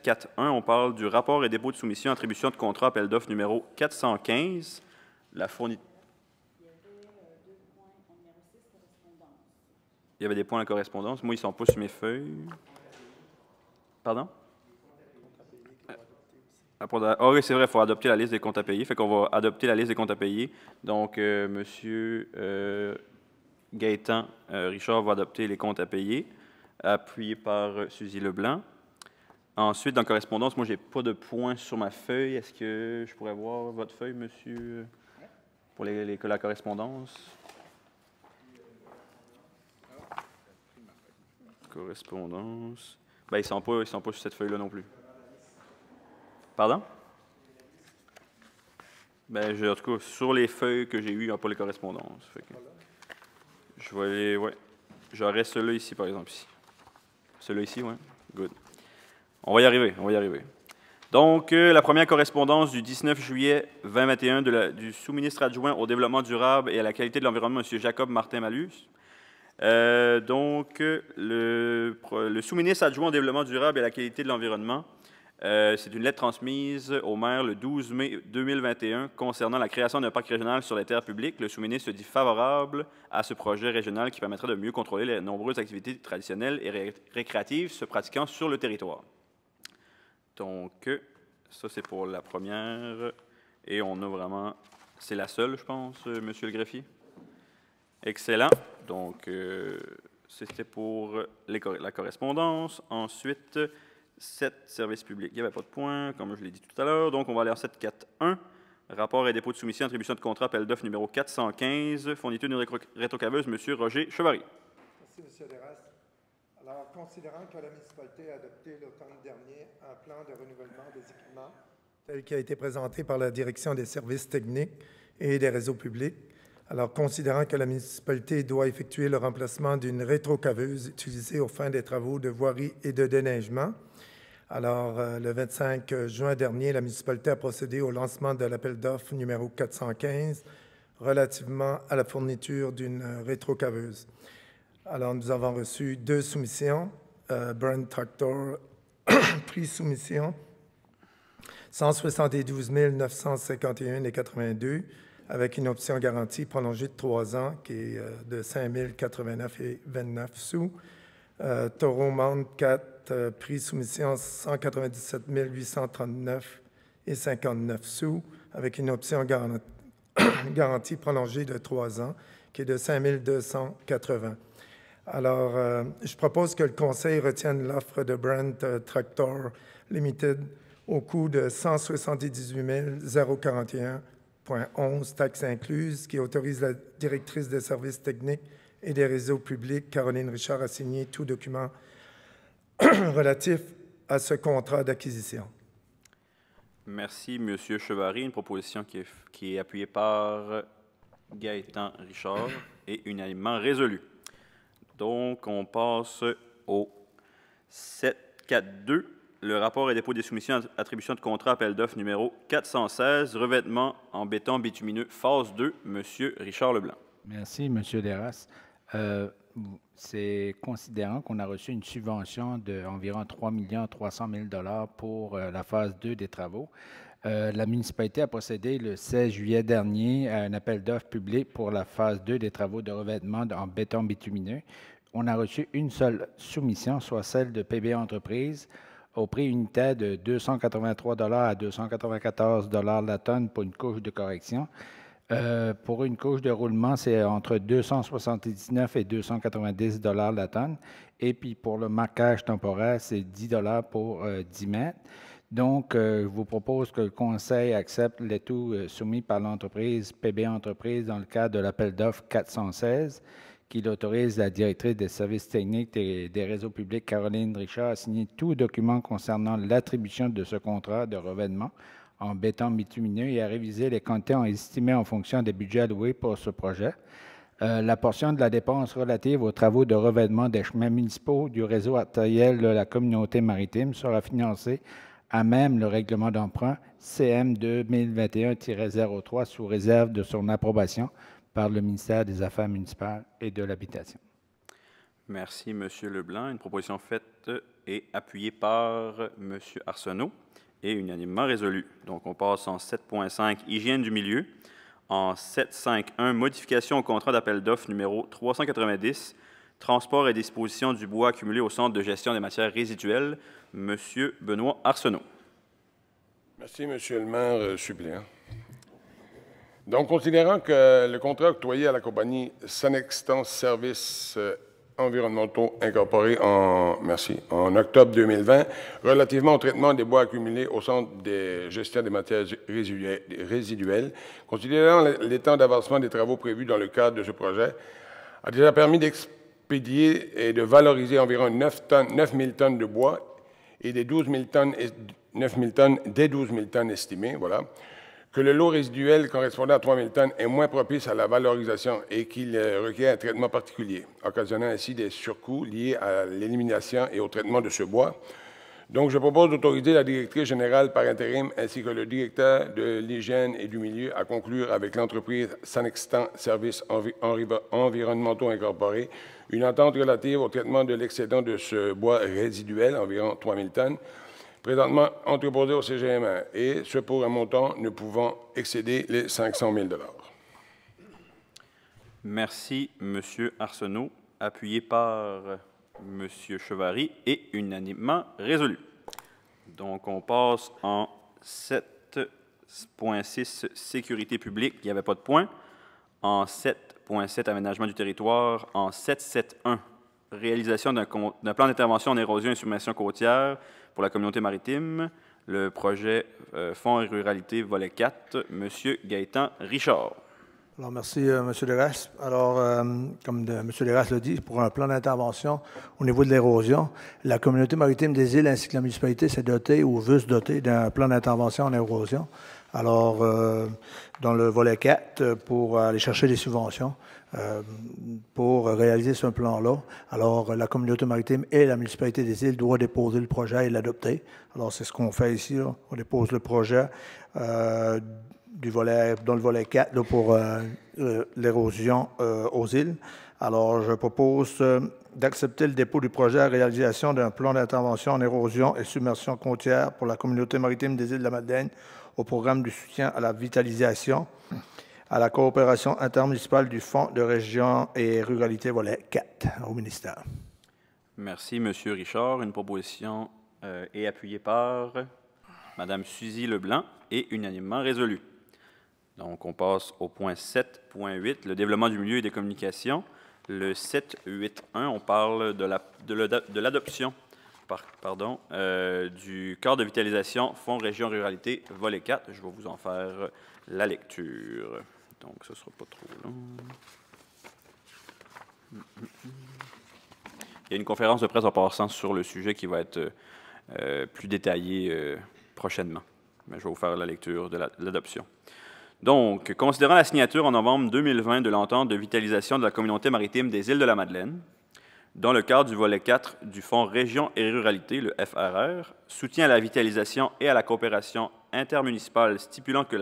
4.1, on parle du rapport et dépôt de soumission, attribution de contrat, appel d'offres numéro 415. La fourniture. Il y avait des points en correspondance. Moi, ils ne sont pas sur mes feuilles. Pardon? Ah oui, c'est vrai, il faut adopter la liste des comptes à payer. Fait qu'on va adopter la liste des comptes à payer. Donc, Monsieur Gaétan Richard va adopter les comptes à payer, appuyé par Suzy Leblanc. Ensuite, dans correspondance, moi, je n'ai pas de points sur ma feuille. Est-ce que je pourrais voir votre feuille, monsieur, pour la correspondance? Correspondance. Ben, ils sont pas sur cette feuille-là non plus. Pardon? Ben, en tout cas, sur les feuilles que j'ai eues, il n'y a pas les correspondances. Fait que je vais aller, ouais. J'aurais ceux-là ici, par exemple, ici. Ceux-là ici, ouais. Good. On va y arriver, on va y arriver. Donc, la première correspondance du 19 juillet 2021 du sous-ministre adjoint au développement durable et à la qualité de l'environnement, M. Jacob Martin-Malus. Donc, le sous-ministre adjoint au développement durable et à la qualité de l'environnement, c'est une lettre transmise au maire le 12 mai 2021 concernant la création d'un parc régional sur les terres publiques. Le sous-ministre se dit favorable à ce projet régional qui permettrait de mieux contrôler les nombreuses activités traditionnelles et récréatives se pratiquant sur le territoire. Donc, ça, c'est pour la première. Et on a vraiment... C'est la seule, je pense, Monsieur le greffier. Excellent. Donc, c'était pour la correspondance. Ensuite, 7 services publics. Il n'y avait pas de points, comme je l'ai dit tout à l'heure. Donc, on va aller en 7.4.1. Rapport et dépôt de soumission, attribution de contrat, appel d'offres numéro 415, fourniture d'une rétrocaveuse, M. Roger Chevary. Merci, M. Desras. Alors, considérant que la municipalité a adopté l'automne dernier un plan de renouvellement des équipements tel qui a été présenté par la Direction des services techniques et des réseaux publics, alors considérant que la municipalité doit effectuer le remplacement d'une rétrocaveuse utilisée aux fins des travaux de voirie et de déneigement, alors le 25 juin dernier, la municipalité a procédé au lancement de l'appel d'offres numéro 415 relativement à la fourniture d'une rétrocaveuse. Alors, nous avons reçu 2 soumissions. Brand Tractor, prix soumission, 172 951,82 avec une option garantie prolongée de 3 ans qui est de 5 089,29 sous. Taureau Mount 4, prix soumission, 197 839,59 sous avec une option garantie prolongée de 3 ans qui est de 5 280. Alors, je propose que le Conseil retienne l'offre de Brand Tractor Limited au coût de 178 041,11 taxes incluses, qui autorise la directrice des services techniques et des réseaux publics, Caroline Richard, à signer tout document relatif à ce contrat d'acquisition. Merci, M. Chevary. Une proposition qui est appuyée par Gaétan Richard et unanimement résolue. Donc, on passe au 7.4.2, le rapport et dépôt des soumissions, attribution de contrat, appel d'offres numéro 416, revêtement en béton bitumineux, phase 2, M. Richard Leblanc. Merci, M. Desras. C'est considérant qu'on a reçu une subvention d'environ 3 300 000 $ pour la phase 2 des travaux. La municipalité a procédé le 16 juillet dernier à un appel d'offres public pour la phase 2 des travaux de revêtement en béton bitumineux. On a reçu une seule soumission, soit celle de PB Entreprises, au prix unitaire de 283 $ à 294 $ la tonne pour une couche de correction. Pour une couche de roulement, c'est entre 279 et 290 $ la tonne. Et puis pour le marquage temporaire, c'est 10 $ pour 10 mètres. Donc, je vous propose que le Conseil accepte les tout soumis par l'entreprise PB Entreprises dans le cadre de l'appel d'offres 416, qui autorise la directrice des services techniques et des réseaux publics, Caroline Richard, à signer tout document concernant l'attribution de ce contrat de revêtement en béton bitumineux et à réviser les quantités estimées en fonction des budgets alloués pour ce projet. La portion de la dépense relative aux travaux de revêtement des chemins municipaux du réseau artériel de la communauté maritime sera financée à même le règlement d'emprunt CM 2021-03 sous réserve de son approbation par le ministère des Affaires municipales et de l'Habitation. Merci, M. Leblanc. Une proposition faite et appuyée par M. Arsenault et unanimement résolue. Donc, on passe en 7.5, hygiène du milieu. En 7.5.1, modification au contrat d'appel d'offres numéro 390, transport et disposition du bois accumulé au Centre de gestion des matières résiduelles. M. Benoît Arsenault. Merci, Monsieur le maire suppléant. Donc, considérant que le contrat octroyé à la compagnie Sanextans Services environnementaux incorporés en octobre 2020, relativement au traitement des bois accumulés au Centre de gestion des matières résiduelles, considérant les temps d'avancement des travaux prévus dans le cadre de ce projet, a déjà permis d'expédier et de valoriser environ 9 000 tonnes de bois et des 12 000 tonnes, 9 000 tonnes des 12 000 tonnes estimées, voilà, que le lot résiduel correspondant à 3 000 tonnes est moins propice à la valorisation et qu'il requiert un traitement particulier, occasionnant ainsi des surcoûts liés à l'élimination et au traitement de ce bois. Donc, je propose d'autoriser la directrice générale par intérim ainsi que le directeur de l'hygiène et du milieu à conclure avec l'entreprise Sanextans Services environnementaux incorporés une entente relative au traitement de l'excédent de ce bois résiduel, environ 3 000 tonnes, présentement entreposé au CGMA, et ce pour un montant ne pouvant excéder les 500 000 $. Merci, M. Arsenault, appuyé par M. Chevary et unanimement résolu. Donc, on passe en 7.6, sécurité publique, il n'y avait pas de point. En 7.7, aménagement du territoire. En 7.7.1, réalisation d'un plan d'intervention en érosion et submersion côtière pour la communauté maritime, le projet Fonds et ruralité, volet 4, M. Gaétan Richard. Alors, merci, M. Lerasse. Alors, comme M. Lerasse l'a dit, pour un plan d'intervention au niveau de l'érosion, la communauté maritime des îles ainsi que la municipalité s'est dotée ou veut se doter d'un plan d'intervention en érosion. Alors, dans le volet 4, pour aller chercher des subventions pour réaliser ce plan-là. Alors, la communauté maritime et la municipalité des îles doivent déposer le projet et l'adopter. Alors, c'est ce qu'on fait ici, là. On dépose le projet dans le volet 4 là, pour l'érosion aux îles. Alors, je propose d'accepter le dépôt du projet à réalisation d'un plan d'intervention en érosion et submersion côtière pour la communauté maritime des îles de la Madeleine au programme du soutien à la vitalisation, à la coopération intermunicipale du Fonds de région et ruralité, volet 4, au ministère. Merci, M. Richard. Une proposition est appuyée par Mme Suzy Leblanc et unanimement résolue. Donc, on passe au point 7.8, le développement du milieu et des communications. Le 7.8.1, on parle de l'adoption du cadre de vitalisation Fonds Région Ruralité, volet 4. Je vais vous en faire la lecture. Donc, ce ne sera pas trop long. Il y a une conférence de presse en passant sur le sujet qui va être plus détaillée prochainement. Mais je vais vous faire la lecture de l'adoption. Donc, considérant la signature en novembre 2020 de l'entente de vitalisation de la communauté maritime des îles de la Madeleine, dans le cadre du volet 4 du Fonds Région et Ruralité, le FRR, soutien à la vitalisation et à la coopération intermunicipale stipulant que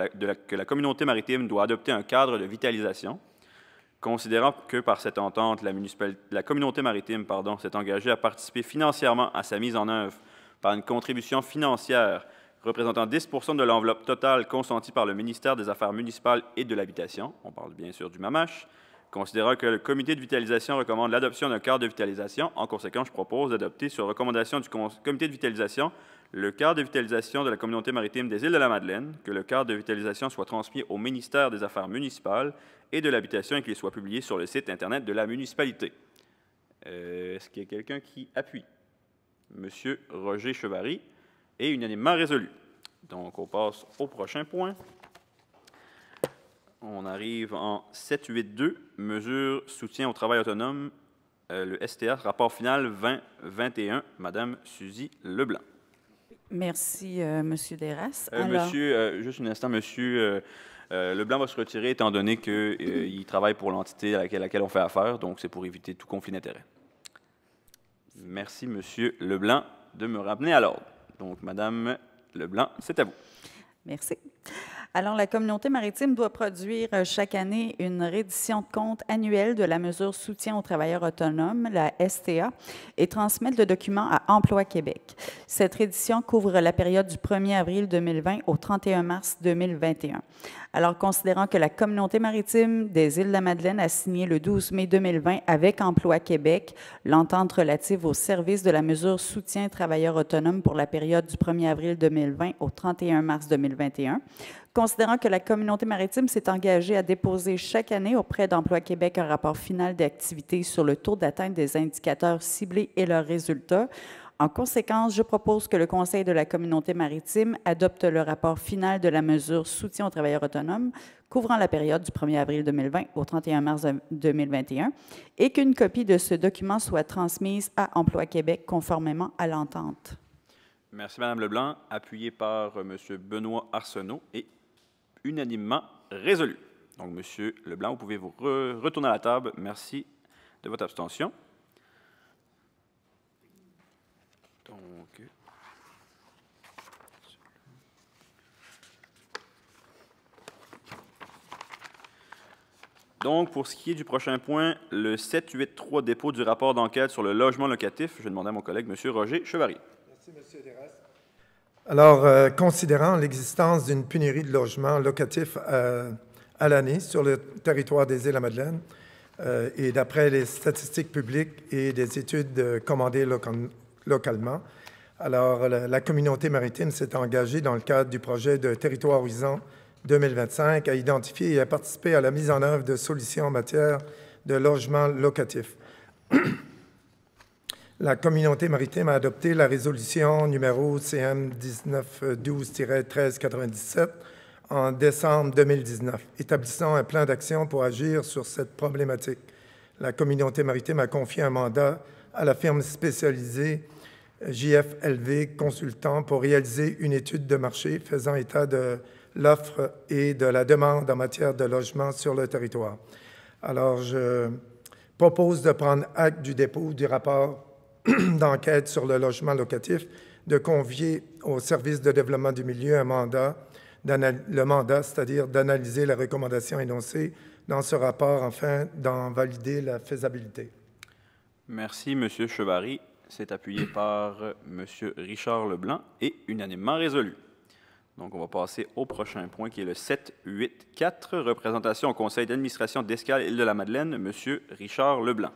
la communauté maritime doit adopter un cadre de vitalisation, considérant que par cette entente, la communauté maritime s'est engagée à participer financièrement à sa mise en œuvre par une contribution financière représentant 10 % de l'enveloppe totale consentie par le ministère des Affaires municipales et de l'Habitation, on parle bien sûr du MAMACH, considérant que le comité de vitalisation recommande l'adoption d'un cadre de vitalisation, en conséquence, je propose d'adopter sur recommandation du comité de vitalisation le cadre de vitalisation de la communauté maritime des îles de la Madeleine, que le cadre de vitalisation soit transmis au ministère des Affaires municipales et de l'Habitation et qu'il soit publié sur le site Internet de la municipalité. Est-ce qu'il y a quelqu'un qui appuie? Monsieur Roger Chevary est unanimement résolu. Donc, on passe au prochain point. On arrive en 7.8.2, mesures soutien au travail autonome, le STR, rapport final 2021, Madame Suzy Leblanc. Merci, Monsieur Lerasse. Monsieur, juste un instant, Monsieur Leblanc va se retirer étant donné qu'il travaille pour l'entité à laquelle on fait affaire, donc c'est pour éviter tout conflit d'intérêts. Merci, Monsieur Leblanc, de me ramener à l'ordre. Donc, Madame Leblanc, c'est à vous. Merci. Alors, la communauté maritime doit produire chaque année une reddition de compte annuelle de la mesure soutien aux travailleurs autonomes, la STA, et transmettre le document à Emploi Québec. Cette reddition couvre la période du 1er avril 2020 au 31 mars 2021. Alors, considérant que la communauté maritime des Îles-de-la-Madeleine a signé le 12 mai 2020 avec Emploi Québec l'entente relative au service de la mesure soutien travailleurs autonomes pour la période du 1er avril 2020 au 31 mars 2021, considérant que la communauté maritime s'est engagée à déposer chaque année auprès d'Emploi Québec un rapport final d'activité sur le taux d'atteinte des indicateurs ciblés et leurs résultats, en conséquence, je propose que le Conseil de la communauté maritime adopte le rapport final de la mesure soutien aux travailleurs autonomes couvrant la période du 1er avril 2020 au 31 mars 2021 et qu'une copie de ce document soit transmise à Emploi Québec conformément à l'entente. Merci, Mme Leblanc. Appuyé par M. Benoît Arsenault et unanimement résolu. Donc, M. Leblanc, vous pouvez vous retourner à la table. Merci de votre abstention. Donc, pour ce qui est du prochain point, le 783 dépôt du rapport d'enquête sur le logement locatif, je vais demander à mon collègue, M. Roger Chevary. Merci, M. Desras. Alors, considérant l'existence d'une pénurie de logements locatifs à l'année sur le territoire des Îles-de-la-Madeleine, et d'après les statistiques publiques et des études commandées localement, alors la communauté maritime s'est engagée dans le cadre du projet de Territoire Horizon 2025 à identifier et à participer à la mise en œuvre de solutions en matière de logement locatif. La communauté maritime a adopté la résolution numéro CM 1912-1397 en décembre 2019, établissant un plan d'action pour agir sur cette problématique. La communauté maritime a confié un mandat à la firme spécialisée JFLV Consultant pour réaliser une étude de marché faisant état de l'offre et de la demande en matière de logement sur le territoire. Alors, je propose de prendre acte du dépôt du rapport d'enquête sur le logement locatif, de confier au service de développement du milieu un mandat, c'est-à-dire d'analyser les recommandations énoncées dans ce rapport afin d'en valider la faisabilité. Merci, M. Chevary. C'est appuyé par M. Richard Leblanc et unanimement résolu. Donc, on va passer au prochain point qui est le 784, représentation au conseil d'administration d'Escale Île-de-la-Madeleine, M. Richard Leblanc.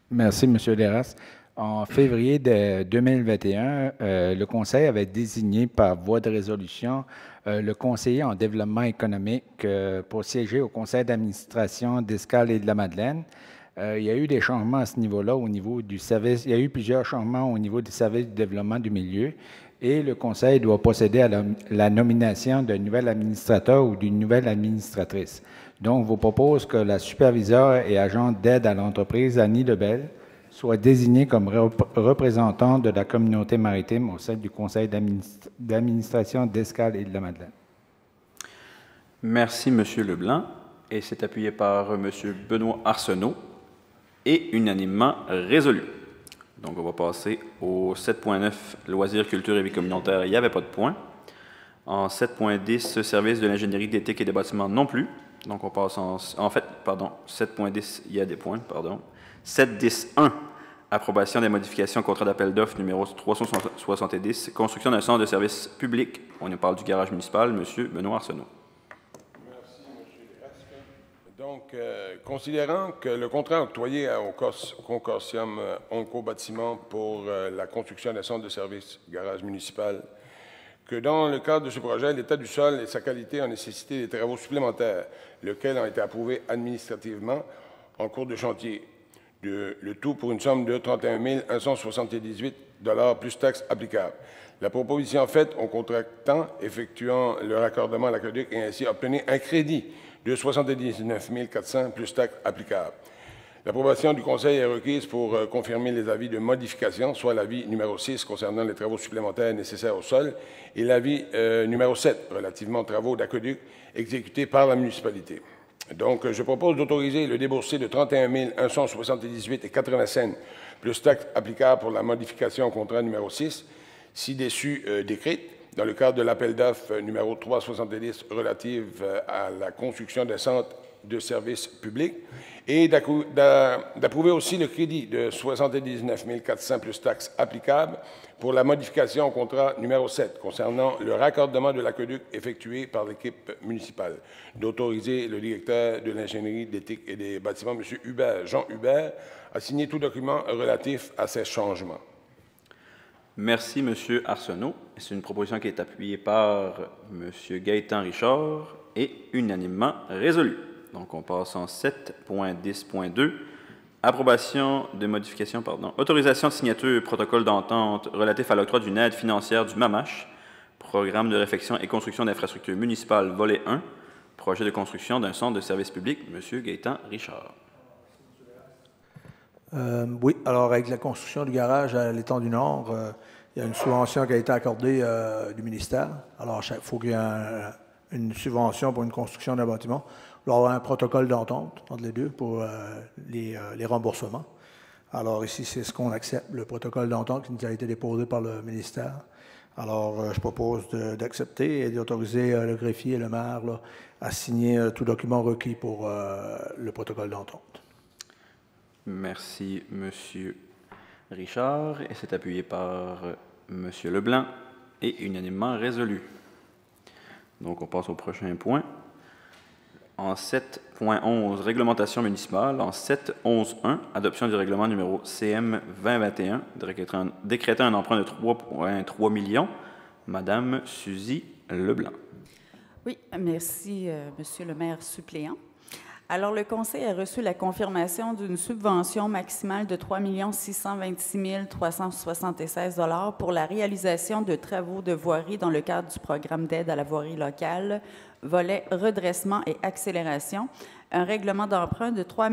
Merci, M. Desras. En février de 2021, le conseil avait désigné par voie de résolution le conseiller en développement économique pour siéger au conseil d'administration d'Escale Île-de-la-Madeleine. Il y a eu des changements à ce niveau-là, au niveau du service. Il y a eu plusieurs changements au niveau du service du développement du milieu et le conseil doit procéder à la nomination d'un nouvel administrateur ou d'une nouvelle administratrice. Donc, je vous propose que la superviseure et agente d'aide à l'entreprise, Annie Lebel, soit désignée comme représentante de la communauté maritime au sein du conseil d'administration d'Escale Île-de-la-Madeleine. Merci, M. Leblanc. Et c'est appuyé par M. Benoît Arsenault et unanimement résolu. Donc, on va passer au 7.9, loisirs, culture et vie communautaire. Il n'y avait pas de point. En 7.10, service de l'ingénierie d'éthique et des bâtiments non plus. Donc, on passe en fait, pardon, 7.10, il y a des points, pardon. 7.10.1, approbation des modifications au contrat d'appel d'offres numéro 370, construction d'un centre de service public. On nous parle du garage municipal, M. Benoît Arsenault. Merci, M. Desras. Donc, considérant que le contrat octroyé au consortium Onco-Bâtiment pour la construction d'un centre de service garage municipal, que dans le cadre de ce projet, l'état du sol et sa qualité ont nécessité des travaux supplémentaires, lesquels ont été approuvés administrativement en cours de chantier. Le tout pour une somme de 31 178 $ plus taxes applicables. La proposition faite au contractant effectuant le raccordement à l'aqueduc et ainsi obtenir un crédit de 79 400 plus taxes applicables. L'approbation du Conseil est requise pour confirmer les avis de modification, soit l'avis numéro 6 concernant les travaux supplémentaires nécessaires au sol et l'avis numéro 7 relativement aux travaux d'aqueduc exécutés par la municipalité. Donc, je propose d'autoriser le déboursé de 31 178,80 $ plus taxes applicables pour la modification au contrat numéro 6, ci-dessus décrite, dans le cadre de l'appel d'offres numéro 370 relative à la construction des centres de services publics et d'approuver aussi le crédit de 79 400 plus taxes applicables pour la modification au contrat numéro 7 concernant le raccordement de l'aqueduc effectué par l'équipe municipale, d'autoriser le directeur de l'ingénierie d'éthique et des bâtiments, M. Hubert, Jean Hubert, à signer tout document relatif à ces changements. Merci, M. Arsenault. C'est une proposition qui est appuyée par M. Gaétan Richard et unanimement résolue. Donc, on passe en 7.10.2. Approbation de modification, autorisation de signature protocole d'entente relatif à l'octroi d'une aide financière du MAMACH, programme de réfection et construction d'infrastructures municipales, volet 1, projet de construction d'un centre de service public. M. Gaétan Richard. Oui, alors avec la construction du garage à l'étang du Nord, il y a une subvention qui a été accordée du ministère. Alors, il faut qu'il y ait une subvention pour une construction d'un bâtiment. Il va y avoir un protocole d'entente entre les deux pour les remboursements. Alors ici, c'est ce qu'on accepte, le protocole d'entente qui nous a été déposé par le ministère. Alors, je propose d'accepter et d'autoriser le greffier et le maire là, à signer tout document requis pour le protocole d'entente. Merci, M. Richard. Et c'est appuyé par M. Leblanc et unanimement résolu. Donc, on passe au prochain point. En 7.11, réglementation municipale. En 7.11.1, adoption du règlement numéro CM 2021, décrétant un emprunt de 3,3 millions. Madame Suzy Leblanc. Oui, merci, Monsieur le maire suppléant. Alors, le Conseil a reçu la confirmation d'une subvention maximale de 3 626 376 $ pour la réalisation de travaux de voirie dans le cadre du programme d'aide à la voirie locale, volet redressement et accélération. Un règlement d'emprunt de 3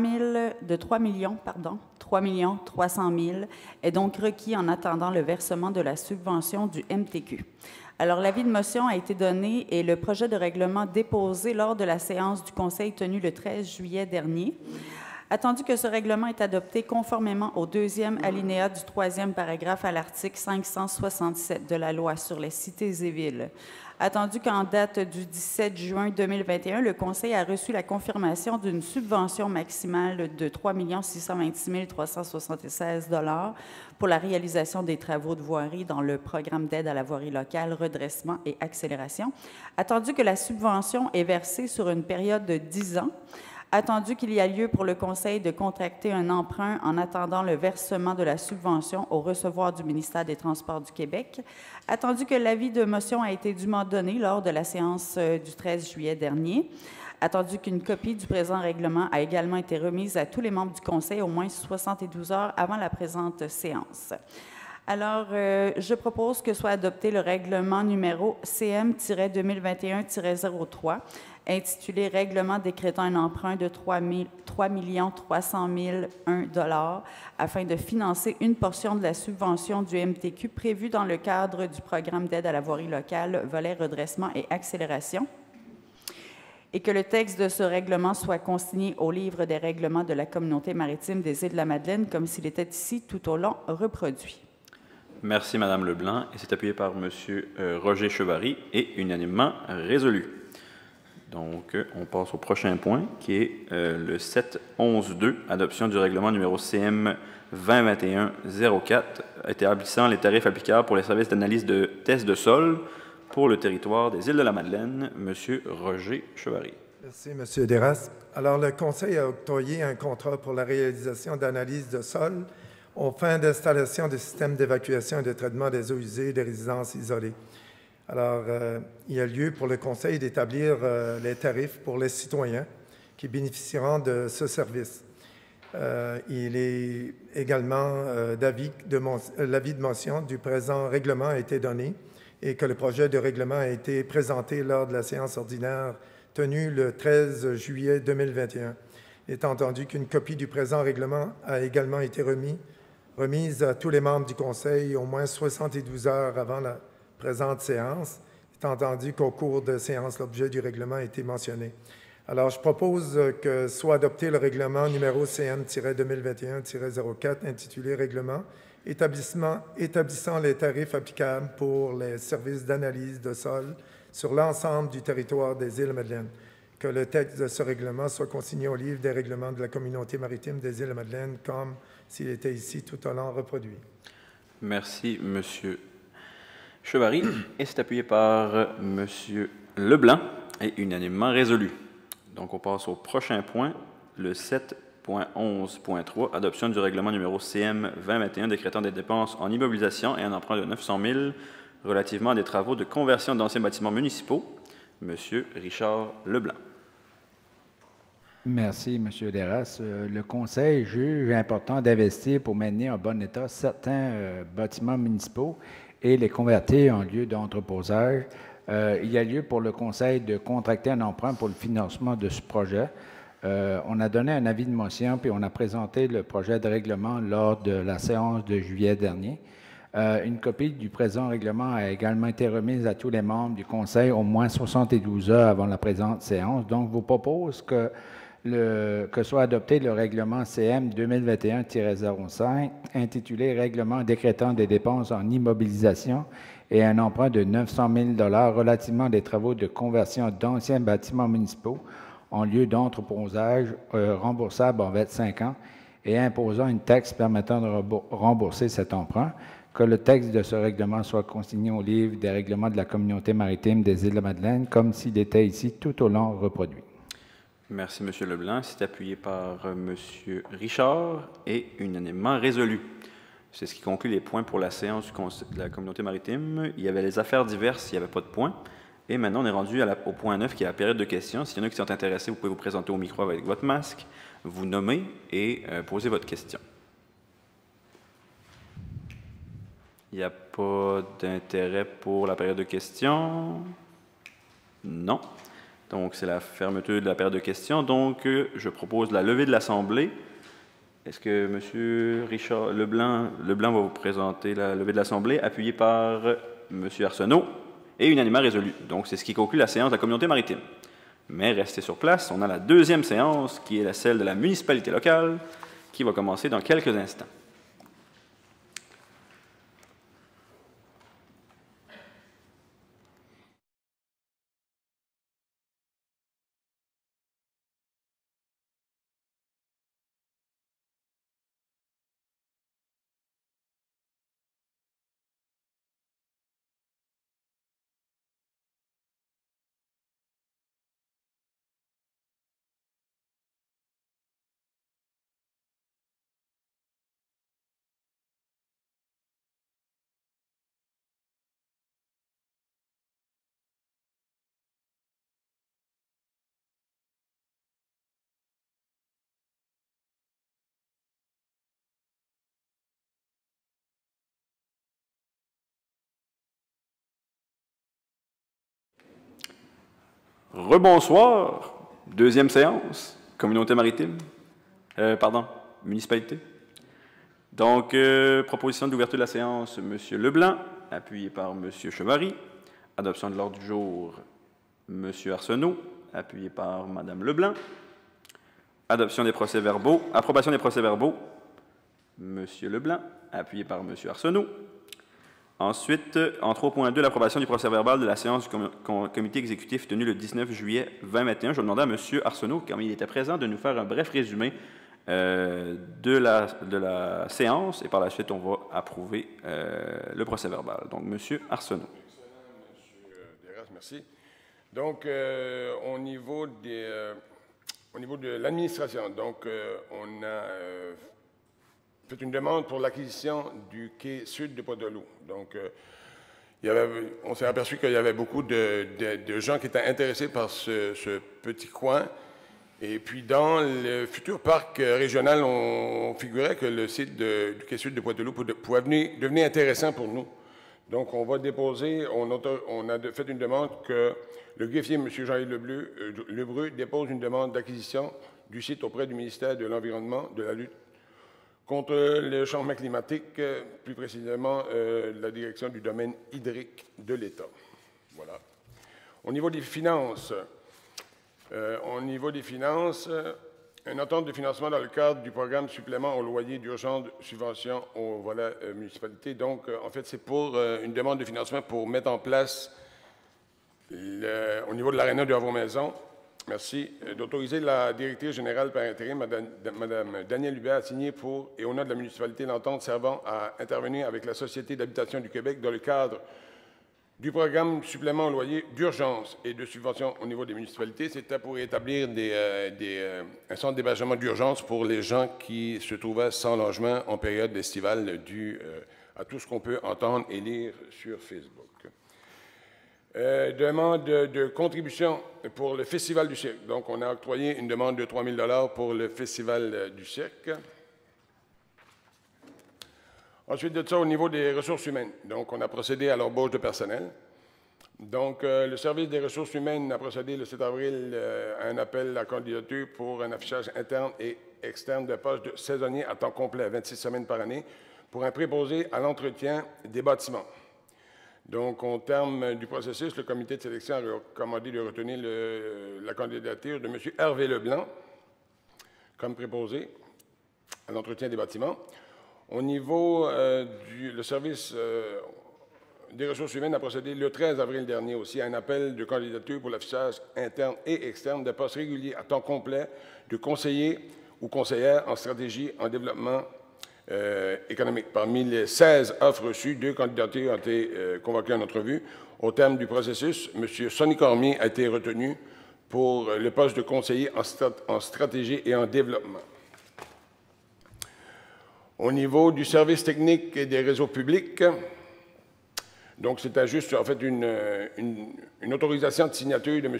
300 000 est donc requis en attendant le versement de la subvention du MTQ. Alors, l'avis de motion a été donné et le projet de règlement déposé lors de la séance du Conseil tenue le 13 juillet dernier. Attendu que ce règlement est adopté conformément au deuxième alinéa du troisième paragraphe à l'article 567 de la Loi sur les cités et villes. Attendu qu'en date du 17 juin 2021, le Conseil a reçu la confirmation d'une subvention maximale de 3 626 376 $ pour la réalisation des travaux de voirie dans le programme d'aide à la voirie locale, redressement et accélération. Attendu que la subvention est versée sur une période de 10 ans, attendu qu'il y a lieu pour le Conseil de contracter un emprunt en attendant le versement de la subvention au recevoir du ministère des Transports du Québec, attendu que l'avis de motion a été dûment donné lors de la séance du 13 juillet dernier, attendu qu'une copie du présent règlement a également été remise à tous les membres du Conseil au moins 72 heures avant la présente séance. Alors, je propose que soit adopté le règlement numéro CM-2021-03, intitulé « Règlement décrétant un emprunt de 3 300 001 $ afin de financer une portion de la subvention du MTQ prévue dans le cadre du programme d'aide à la voirie locale, volet redressement et accélération » et que le texte de ce règlement soit consigné au livre des règlements de la Communauté maritime des Îles-de-la-Madeleine comme s'il était ici tout au long reproduit. Merci, Mme Leblanc. Et c'est appuyé par M. Roger Chevary et unanimement résolu. Donc, on passe au prochain point, qui est le 7.11.2, adoption du règlement numéro CM 2021-04, établissant les tarifs applicables pour les services d'analyse de tests de sol pour le territoire des Îles-de-la-Madeleine. M. Roger Chevary. Merci, M. Desras. Alors, le Conseil a octroyé un contrat pour la réalisation d'analyses de sol aux fins d'installation de systèmes d'évacuation et de traitement des eaux usées des résidences isolées. Alors, il y a lieu pour le Conseil d'établir les tarifs pour les citoyens qui bénéficieront de ce service. Il est également l'avis de motion du présent règlement a été donné et que le projet de règlement a été présenté lors de la séance ordinaire tenue le 13 juillet 2021. Étant entendu qu'une copie du présent règlement a également été remise à tous les membres du Conseil au moins 72 heures avant la présente séance, étant entendu qu'au cours de séance, l'objet du règlement a été mentionné. Alors, je propose que soit adopté le règlement numéro CM-2021-04 intitulé « Règlement établissant les tarifs applicables pour les services d'analyse de sol sur l'ensemble du territoire des Îles-Madeleines. Que le texte de ce règlement soit consigné au livre des règlements de la Communauté maritime des Îles-Madeleines comme s'il était ici tout au long reproduit. Merci, M. Chevary. Et c'est appuyé par M. Leblanc et unanimement résolu. Donc, on passe au prochain point, le 7.11.3, adoption du règlement numéro CM 2021 décrétant des dépenses en immobilisation et un emprunt de 900 000 relativement à des travaux de conversion d'anciens bâtiments municipaux. M. Richard Leblanc. Merci, M. Deras. Le Conseil juge important d'investir pour maintenir en bon état certains bâtiments municipaux et les convertir en lieu d'entreposage. Il y a lieu pour le Conseil de contracter un emprunt pour le financement de ce projet. On a donné un avis de motion, puis on a présenté le projet de règlement lors de la séance de juillet dernier. Une copie du présent règlement a également été remise à tous les membres du Conseil au moins 72 heures avant la présente séance. Donc, je vous propose que soit adopté le règlement CM 2021-05 intitulé « Règlement décrétant des dépenses en immobilisation et un emprunt de 900 000 $ relativement à des travaux de conversion d'anciens bâtiments municipaux en lieu d'entreposage remboursable en 25 ans et imposant une taxe permettant de rembourser cet emprunt, que le texte de ce règlement soit consigné au livre des règlements de la Communauté maritime des Îles-de-Madeleine comme s'il était ici tout au long reproduit. » Merci, M. Leblanc. C'est appuyé par M. Richard et unanimement résolu. C'est ce qui conclut les points pour la séance de la Communauté maritime. Il y avait les affaires diverses, il n'y avait pas de points. Et maintenant, on est rendu au point 9, qui est la période de questions. S'il y en a qui sont intéressés, vous pouvez vous présenter au micro avec votre masque, vous nommer et poser votre question. Il n'y a pas d'intérêt pour la période de questions? Non. Donc, c'est la fermeture de la période de questions. Donc, je propose la levée de l'Assemblée. Est-ce que M. Richard Leblanc va vous présenter la levée de l'Assemblée, appuyée par M. Arsenault et unanimement résolu. Donc, c'est ce qui conclut la séance de la Communauté maritime. Mais restez sur place, on a la deuxième séance, qui est celle de la municipalité locale, qui va commencer dans quelques instants. Rebonsoir, deuxième séance, Communauté maritime, municipalité. Donc, proposition d'ouverture de la séance, M. Leblanc, appuyé par M. Chevary. Adoption de l'ordre du jour, M. Arsenault, appuyé par Mme Leblanc. Adoption des procès-verbaux, approbation des procès-verbaux, M. Leblanc, appuyé par M. Arsenault. Ensuite, en 3.2, l'approbation du procès-verbal de la séance du comité exécutif tenue le 19 juillet 2021. Je vais demander à M. Arsenault, comme il était présent, de nous faire un bref résumé de la séance et par la suite, on va approuver le procès-verbal. Donc, M. Arsenault. Excellent, M. Deras, merci. Donc, au niveau de l'administration, donc, on a fait une demande pour l'acquisition du quai sud de Pointe-de-Loup. Donc, on s'est aperçu qu'il y avait beaucoup de gens qui étaient intéressés par ce petit coin. Et puis, dans le futur parc régional, on figurait que le site du quai sud de Pointe-de-Loup pouvait devenir intéressant pour nous. Donc, on va déposer, on a fait une demande que le greffier, M. Jean-Yves Lebreu, dépose une demande d'acquisition du site auprès du ministère de l'Environnement, de la lutte contre le changement climatique, plus précisément la direction du domaine hydrique de l'État. Voilà. Au niveau des finances, une entente de financement dans le cadre du programme supplément au loyer d'urgence subvention au volet municipalité. Donc, en fait, c'est pour une demande de financement pour mettre en place, au niveau de l'aréna de Havre-Maison, merci, d'autoriser la directrice générale par intérim, Mme Danielle Hubert, à signer pour et au nom de la municipalité l'entente servant à intervenir avec la Société d'habitation du Québec dans le cadre du programme supplément au loyer d'urgence et de subvention au niveau des municipalités. C'était pour établir un centre d'hébergement d'urgence pour les gens qui se trouvaient sans logement en période estivale dû à tout ce qu'on peut entendre et lire sur Facebook. Demande de contribution pour le Festival du cirque. Donc, on a octroyé une demande de 3 000 pour le Festival du cirque. Ensuite de ça, au niveau des ressources humaines, donc on a procédé à l'embauche de personnel. Donc, le service des ressources humaines a procédé le 7 avril à un appel à candidature pour un affichage interne et externe de postes de saisonniers à temps complet, 26 semaines par année, pour un préposé à l'entretien des bâtiments. Donc, au terme du processus, le comité de sélection a recommandé de retenir la candidature de M. Hervé Leblanc comme préposé à l'entretien des bâtiments. Au niveau le service des ressources humaines a procédé le 13 avril dernier aussi à un appel de candidature pour l'affichage interne et externe de postes réguliers à temps complet de conseillers ou conseillères en stratégie en développement économique. Parmi les 16 offres reçues, 2 candidatures ont été convoquées en entrevue. Au terme du processus, M. Sonny Cormier a été retenu pour le poste de conseiller en stratégie et en développement. Au niveau du service technique et des réseaux publics, donc c'était juste en fait une autorisation de signature de M.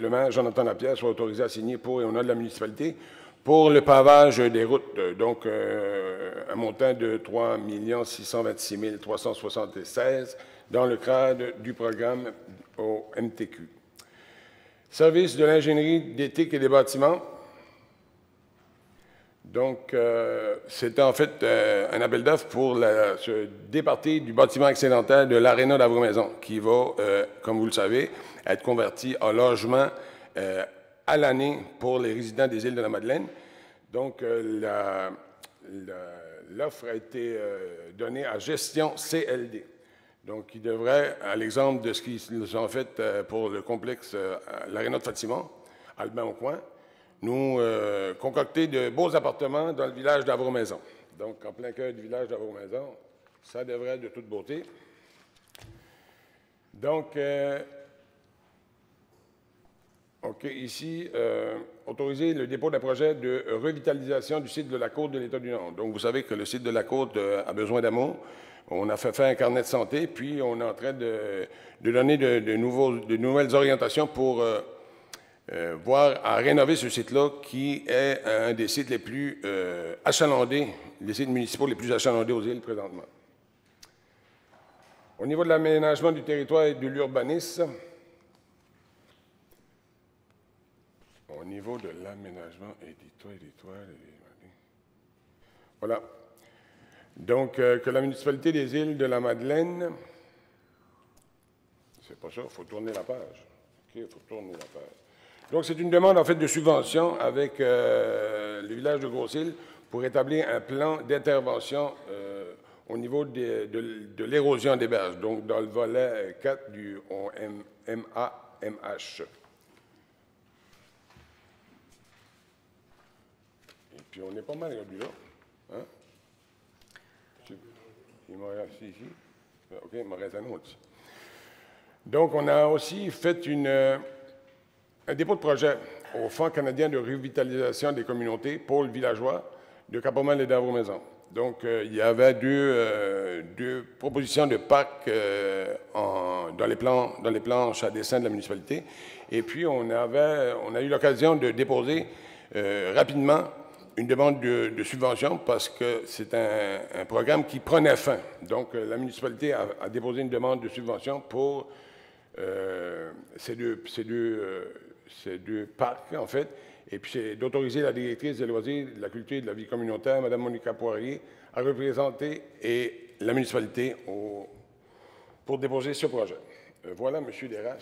le maire Jonathan Lapierre soit autorisé à signer pour et au nom de la municipalité pour le pavage des routes, donc un montant de 3 626 376 dans le cadre du programme au MTQ. Service de l'ingénierie d'éthique et des bâtiments. Donc, c'était en fait un appel d'offres pour se départir du bâtiment excédentaire de l'Aréna d'Havre-Maison, qui va, comme vous le savez, être converti en logement à l'année pour les résidents des îles de la Madeleine. Donc, l'offre a été donnée à Gestion CLD. Donc, il devrait, à l'exemple de ce qu'ils ont fait pour le complexe l'Aréna de Fatima, Albin-au-Coin, nous concocter de beaux appartements dans le village d'Havre-Maison. Donc, en plein cœur du village d'Havre-Maison, ça devrait être de toute beauté. Donc, OK, ici, autoriser le dépôt d'un projet de revitalisation du site de la Côte de l'État du Nord. Donc, vous savez que le site de la Côte a besoin d'amour. On a fait faire un carnet de santé, puis on est en train de donner de nouvelles orientations pour voir à rénover ce site-là, qui est un des sites les plus achalandés, les sites municipaux les plus achalandés aux îles présentement. Au niveau de l'aménagement du territoire et de l'urbanisme, au niveau de l'aménagement et du territoire, voilà. Donc, que la municipalité des îles de la Madeleine, c'est pas ça, il faut tourner la page. OK, il faut tourner la page. Donc, c'est une demande, en fait, de subvention avec le village de Grosse-Île pour établir un plan d'intervention au niveau de l'érosion des berges, donc dans le volet 4 du MAMH. Et puis, on est pas mal rendu là. Hein? Il m'en reste ici. OK, il m'en reste un autre. Donc, on a aussi fait un dépôt de projet au Fonds canadien de revitalisation des communautés, pôle villageois de Cap-Aumel et d'Havre-Maison. Donc, il y avait deux propositions de parc dans les planches à dessin de la municipalité. Et puis, on a eu l'occasion de déposer rapidement une demande de subvention parce que c'est un programme qui prenait fin. Donc, la municipalité a déposé une demande de subvention pour ces deux parcs, en fait, et puis c'est d'autoriser la directrice des loisirs, de la culture et de la vie communautaire, Mme Monica Poirier, à représenter la municipalité pour déposer ce projet. Voilà, M. Desras,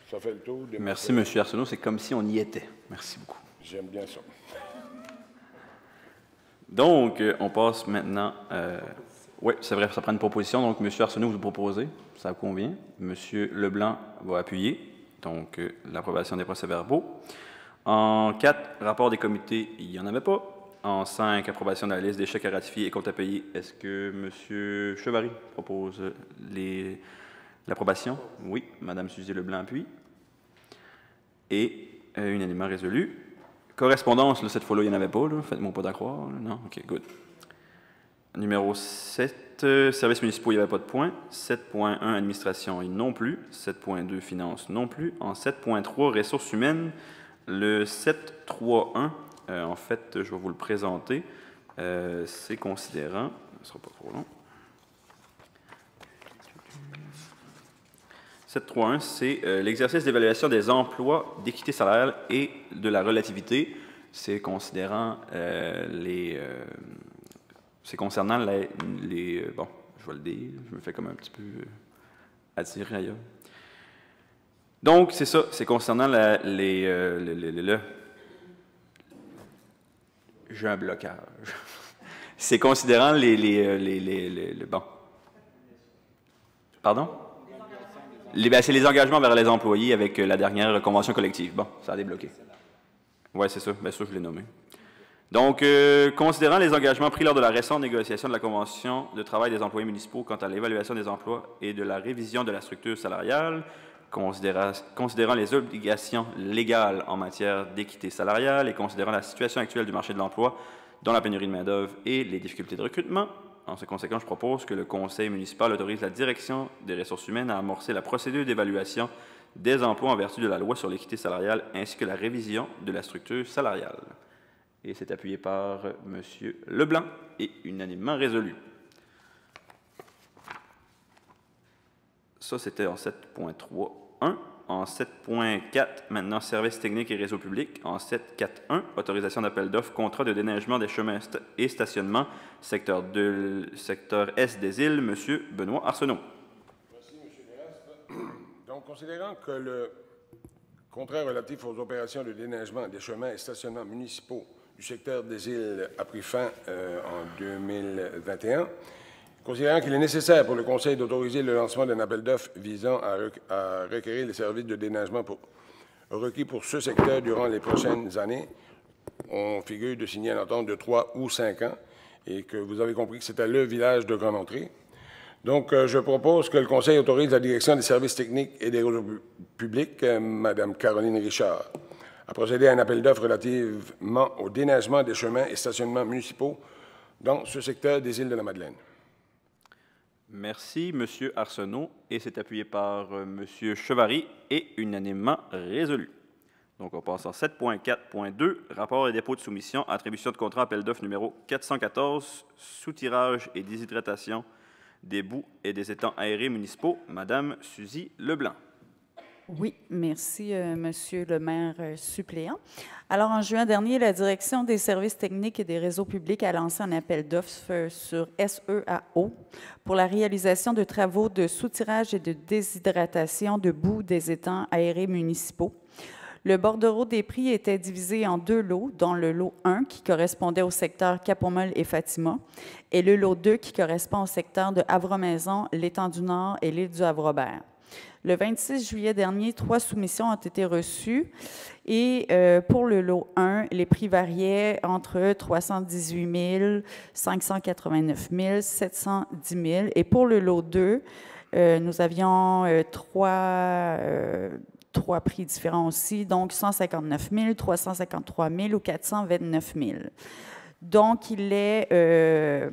ça fait le tour. Merci, M. Arsenault. C'est comme si on y était. Merci beaucoup. J'aime bien ça. Donc, on passe maintenant... oui, c'est vrai, ça prend une proposition. Donc, M. Arsenault, vous proposez. Ça vous convient. M. Leblanc va appuyer. Donc, l'approbation des procès-verbaux. En 4, rapport des comités, il n'y en avait pas. En 5, approbation de la liste des chèques à ratifier et comptes à payer. Est-ce que M. Chevary propose l'approbation? Oui. Mme Suzy Leblanc appuie. Et unanimement résolu. Correspondance, là, cette fois-là, il n'y en avait pas. Faites-moi pas d'en croire. Là. Non? OK, good. Numéro 7, services municipaux, il n'y avait pas de point. 7.1, administration, non plus. 7.2, finances, non plus. En 7.3, ressources humaines, le 7.3.1, en fait, je vais vous le présenter. C'est considérant, ce ne sera pas trop long. 7.3.1, c'est l'exercice d'évaluation des emplois d'équité salariale et de la relativité. C'est considérant c'est concernant les... Bon, je vais le dire, je me fais comme un petit peu attirer ailleurs. Donc, c'est ça, c'est concernant j'ai un blocage. C'est considérant bon. Pardon? C'est les engagements vers les employés avec la dernière convention collective. Bon, ça a débloqué. Oui, c'est ça. Bien sûr, je l'ai nommé. Donc, considérant les engagements pris lors de la récente négociation de la Convention de travail des employés municipaux quant à l'évaluation des emplois et de la révision de la structure salariale, considérant les obligations légales en matière d'équité salariale et considérant la situation actuelle du marché de l'emploi, dont la pénurie de main-d'œuvre et les difficultés de recrutement, en ce conséquent, je propose que le Conseil municipal autorise la Direction des ressources humaines à amorcer la procédure d'évaluation des emplois en vertu de la loi sur l'équité salariale ainsi que la révision de la structure salariale. Et c'est appuyé par M. Leblanc et unanimement résolu. Ça, c'était en 7.3.1. En 7.4, maintenant, services techniques et réseaux publics. En 7.4.1, autorisation d'appel d'offres, contrat de déneigement des chemins et stationnement, secteur Est des îles, M. Benoît Arsenault. Merci, M. Deraspe. Donc, considérant que le contrat relatif aux opérations de déneigement des chemins et stationnements municipaux du secteur des îles a pris fin en 2021, considérant qu'il est nécessaire pour le Conseil d'autoriser le lancement d'un appel d'offres visant à requérir les services de déneigement requis pour ce secteur durant les prochaines années, on figure de signer une entente de 3 ou 5 ans et que vous avez compris que c'était le village de Grande-Entrée. Donc, je propose que le Conseil autorise la direction des services techniques et des réseaux publics, Mme Caroline Richard, à procéder à un appel d'offres relativement au déneigement des chemins et stationnements municipaux dans ce secteur des îles de la Madeleine. Merci, M. Arsenault, et c'est appuyé par M. Chevary et unanimement résolu. Donc, on passe en 7.4.2, rapport et dépôt de soumission, attribution de contrat appel d'offres numéro 414, soutirage et déshydratation des boues et des étangs aérés municipaux. Madame Suzy Leblanc. Oui, merci, Monsieur le maire suppléant. Alors, en juin dernier, la Direction des services techniques et des réseaux publics a lancé un appel d'offres sur SEAO pour la réalisation de travaux de soutirage et de déshydratation de boues des étangs aérés municipaux. Le bordereau des prix était divisé en 2 lots, dont le lot 1 qui correspondait au secteur Cap-au-Mol et Fatima, et le lot 2 qui correspond au secteur de Havre-Maison, l'Étang du Nord et l'île du Havre-Robert. Le 26 juillet dernier, 3 soumissions ont été reçues et pour le lot 1, les prix variaient entre 318 000, 589 000, 710 000. Et pour le lot 2, nous avions trois prix différents aussi, donc 159 000, 353 000 ou 429 000. Donc, il est...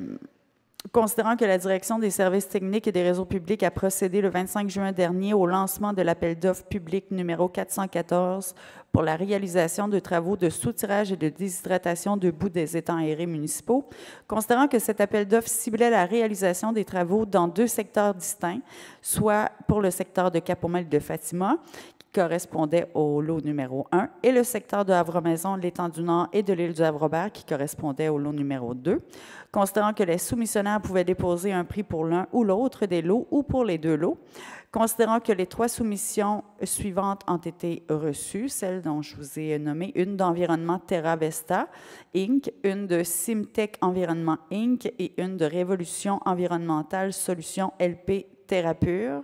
Considérant que la Direction des services techniques et des réseaux publics a procédé le 25 juin dernier au lancement de l'appel d'offres public numéro 414 pour la réalisation de travaux de soutirage et de déshydratation de boues des étangs aérés municipaux, considérant que cet appel d'offres ciblait la réalisation des travaux dans 2 secteurs distincts, soit pour le secteur de Cap-au-Mol de Fatima, correspondait au lot numéro 1, et le secteur de Havre-Maison, l'étang du Nord et de l'île du Havre-Robert, qui correspondait au lot numéro 2. Considérant que les soumissionnaires pouvaient déposer un prix pour l'un ou l'autre des lots ou pour les deux lots, considérant que les 3 soumissions suivantes ont été reçues, celles dont je vous ai nommé, une d'Environnement Terra Vesta Inc., une de Simtech Environnement Inc. et une de Révolution Environnementale Solutions LP Terrapure.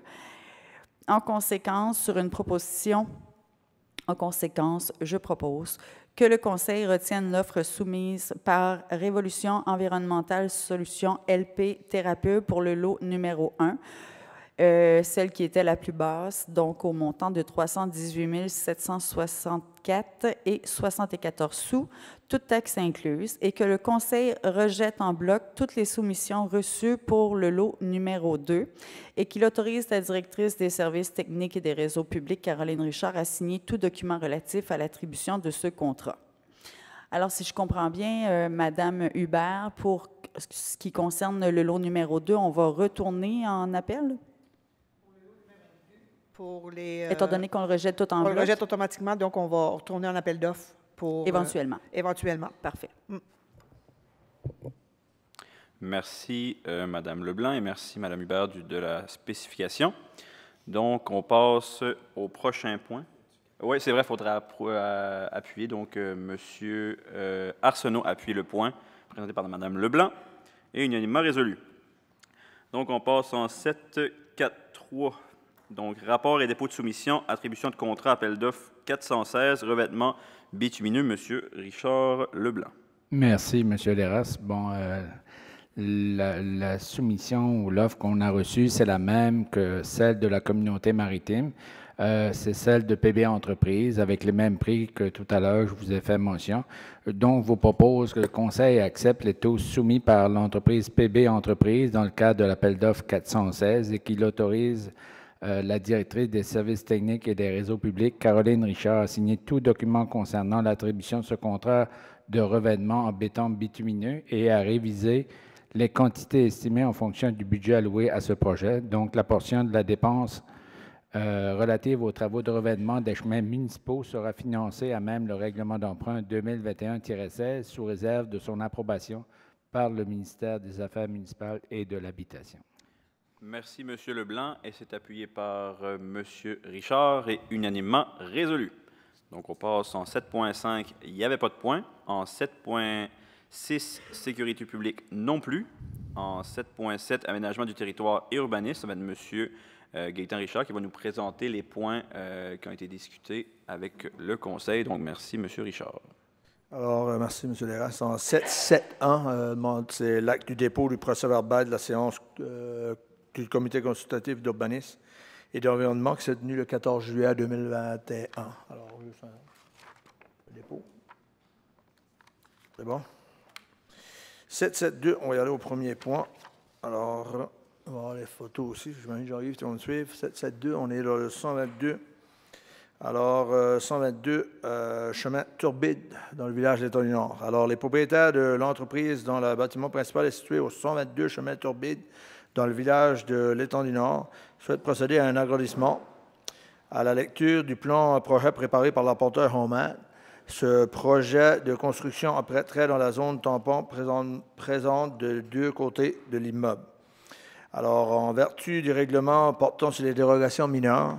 En conséquence, je propose que le Conseil retienne l'offre soumise par Révolution Environnementale Solutions LP Terrapure pour le lot numéro 1, celle qui était la plus basse, donc au montant de 318 764 et 74 sous, toutes taxes incluses, et que le Conseil rejette en bloc toutes les soumissions reçues pour le lot numéro 2 et qu'il autorise la directrice des services techniques et des réseaux publics, Caroline Richard, à signer tout document relatif à l'attribution de ce contrat. Alors, si je comprends bien, Madame Hubert, pour ce qui concerne le lot numéro 2, on va retourner en appel? Pour les, étant donné qu'on le rejette tout en bloc? On le rejette automatiquement, donc on va retourner en appel d'offres pour... Éventuellement. Éventuellement. Parfait. Merci, Mme Leblanc, et merci, Mme Hubert, de la spécification. Donc, on passe au prochain point. Oui, c'est vrai, il faudra appuyer. Donc, M. Arsenault appuie le point présenté par Mme Leblanc et unanimement résolu. Donc, on passe en 7.4.3. Donc, rapport et dépôt de soumission, attribution de contrat, appel d'offres 416, revêtement bitumineux, M. Richard Leblanc. Merci, M. Léras. Bon, la soumission ou l'offre qu'on a reçue, c'est la même que celle de la communauté maritime. C'est celle de PB Entreprises, avec les mêmes prix que tout à l'heure, je vous ai fait mention. Donc, je vous propose que le Conseil accepte les taux soumis par l'entreprise PB Entreprises dans le cadre de l'appel d'offres 416 et qu'il autorise la directrice des services techniques et des réseaux publics, Caroline Richard, a signé tout document concernant l'attribution de ce contrat de revêtement en béton bitumineux et à réviser les quantités estimées en fonction du budget alloué à ce projet. Donc, la portion de la dépense relative aux travaux de revêtement des chemins municipaux sera financée à même le règlement d'emprunt 2021-16 sous réserve de son approbation par le ministère des Affaires municipales et de l'Habitation. Merci, M. Leblanc, et c'est appuyé par M. Richard et unanimement résolu. Donc, on passe en 7.5, il n'y avait pas de point. En 7.6, sécurité publique non plus. En 7.7, aménagement du territoire et urbanisme, avec M. Gaétan Richard qui va nous présenter les points qui ont été discutés avec le Conseil. Donc, merci, M. Richard. Alors, merci, M. Léras. En 7.7.1, c'est l'acte du dépôt du procès-verbal de la séance du Comité consultatif d'urbanisme et d'environnement qui s'est tenu le 14 juillet 2021. Alors, juste un dépôt. C'est bon? 7.7.2, on va y aller au premier point. Alors, on va voir les photos aussi. J'imagine que Jean-Yves, tu vas me suivre. 7.7.2, on est dans le 122. Alors, 122, chemin Turbide, dans le village d'Étang du Nord. Alors, les propriétaires de l'entreprise dont le bâtiment principal est situé au 122 chemin Turbide, dans le village de l'Étang du Nord, souhaitent procéder à un agrandissement. À la lecture du plan projet préparé par l'apporteur Homan, ce projet de construction apparaîtrait dans la zone tampon présente de deux côtés de l'immeuble. Alors, en vertu du règlement portant sur les dérogations mineures,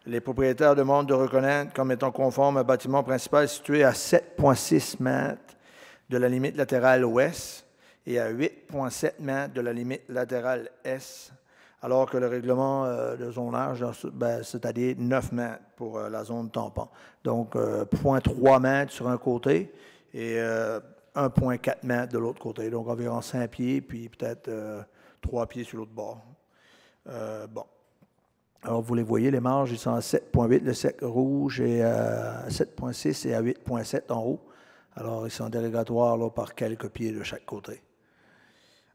les propriétaires demandent de reconnaître comme étant conforme un bâtiment principal situé à 7,6 mètres de la limite latérale ouest et à 8,7 mètres de la limite latérale est, alors que le règlement de zonage, c'est-à-dire 9 mètres pour la zone tampon. Donc, 0,3 mètres sur un côté et 1,4 mètres de l'autre côté. Donc, environ 5 pieds, puis peut-être 3 pieds sur l'autre bord. Bon. Alors, vous les voyez, les marges, ils sont à 7,8, le sec rouge est à 7,6 et à 8,7 en haut. Alors, ils sont dérogatoires là, par quelques pieds de chaque côté.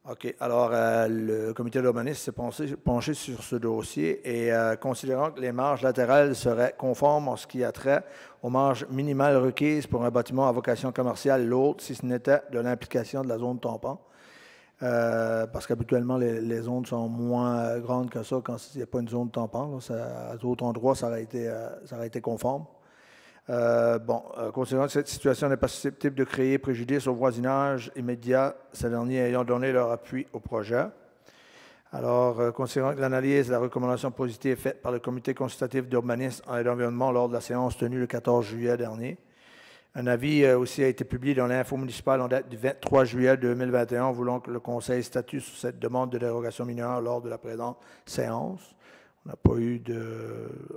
OK. Alors, le comité d'urbanisme s'est penché sur ce dossier et considérant que les marges latérales seraient conformes en ce qui a trait aux marges minimales requises pour un bâtiment à vocation commerciale lourde, si ce n'était de l'implication de la zone tampon, parce qu'habituellement, les zones sont moins grandes que ça quand il n'y a pas une zone tampon. À d'autres endroits, ça aurait été conforme. Considérant que cette situation n'est pas susceptible de créer préjudice au voisinage immédiat, ces derniers ayant donné leur appui au projet. Alors, considérant que l'analyse et la recommandation positive faite par le Comité consultatif d'urbanisme et d'environnement lors de la séance tenue le 14 juillet dernier, un avis aussi a été publié dans l'Info municipale en date du 23 juillet 2021, voulant que le Conseil statue sur cette demande de dérogation mineure lors de la présente séance. On n'a pas eu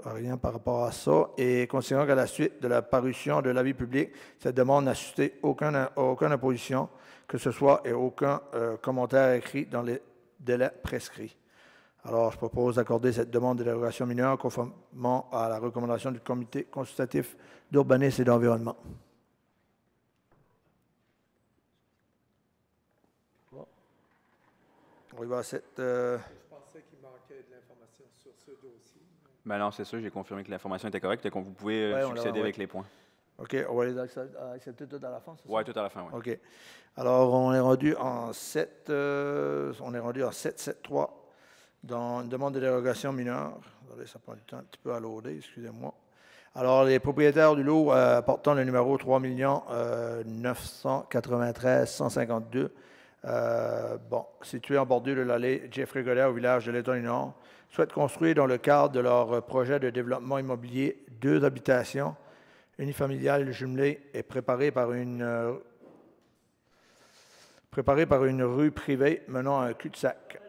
rien par rapport à ça. Et considérant qu'à la suite de la parution de l'avis public, cette demande n'a suscité aucune opposition, que ce soit, et aucun commentaire écrit dans les délais prescrits. Alors, je propose d'accorder cette demande de dérogation mineure conformément à la recommandation du Comité consultatif d'urbanisme et d'environnement. On y va à cette... Je pensais qu'il manquait de l'information sur ce dossier. Ben non, c'est ça, j'ai confirmé que l'information était correcte et qu'on vous pouvez succéder avec les points. OK, on va les accepter tout à la fin, c'est ça? Oui, tout à la fin, oui. OK. Alors, on est rendu en 7.7.3 dans une demande de dérogation mineure. Attendez, ça prend du temps un petit peu à loader, excusez-moi. Alors, les propriétaires du lot portant le numéro 3 993 152, situé en bordure de l'allée Jeffrey Godet au village de l'État-du-Nord, souhaitent construire dans le cadre de leur projet de développement immobilier 2 habitations unifamiliales jumelées et préparées par une rue privée menant à un cul-de-sac.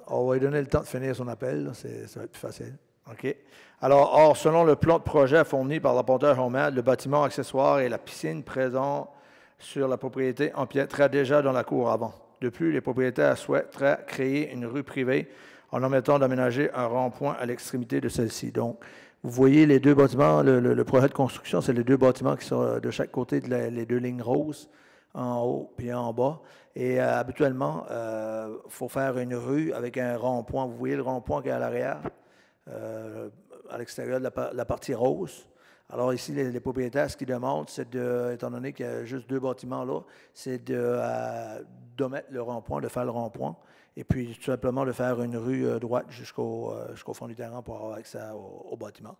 On va lui donner le temps de finir son appel, ça va être plus facile. OK. Alors, selon le plan de projet fourni par l'apporteur Homad, le bâtiment accessoire et la piscine présents sur la propriété empiéteraient déjà dans la cour avant. De plus, les propriétaires souhaiteraient créer une rue privée en omettant d'aménager un rond-point à l'extrémité de celle-ci. Donc, vous voyez les 2 bâtiments, le projet de construction, c'est les 2 bâtiments qui sont de chaque côté de les 2 lignes roses, en haut puis en bas. Et habituellement, il faut faire une rue avec un rond-point. Vous voyez le rond-point qui est à l'arrière, à l'extérieur de la partie rose. Alors ici, les propriétaires, ce qu'ils demandent, c'est étant donné qu'il y a juste 2 bâtiments là, c'est d'omettre le rond-point, de faire le rond-point, et puis tout simplement de faire une rue droite jusqu'au fond du terrain pour avoir accès au bâtiment.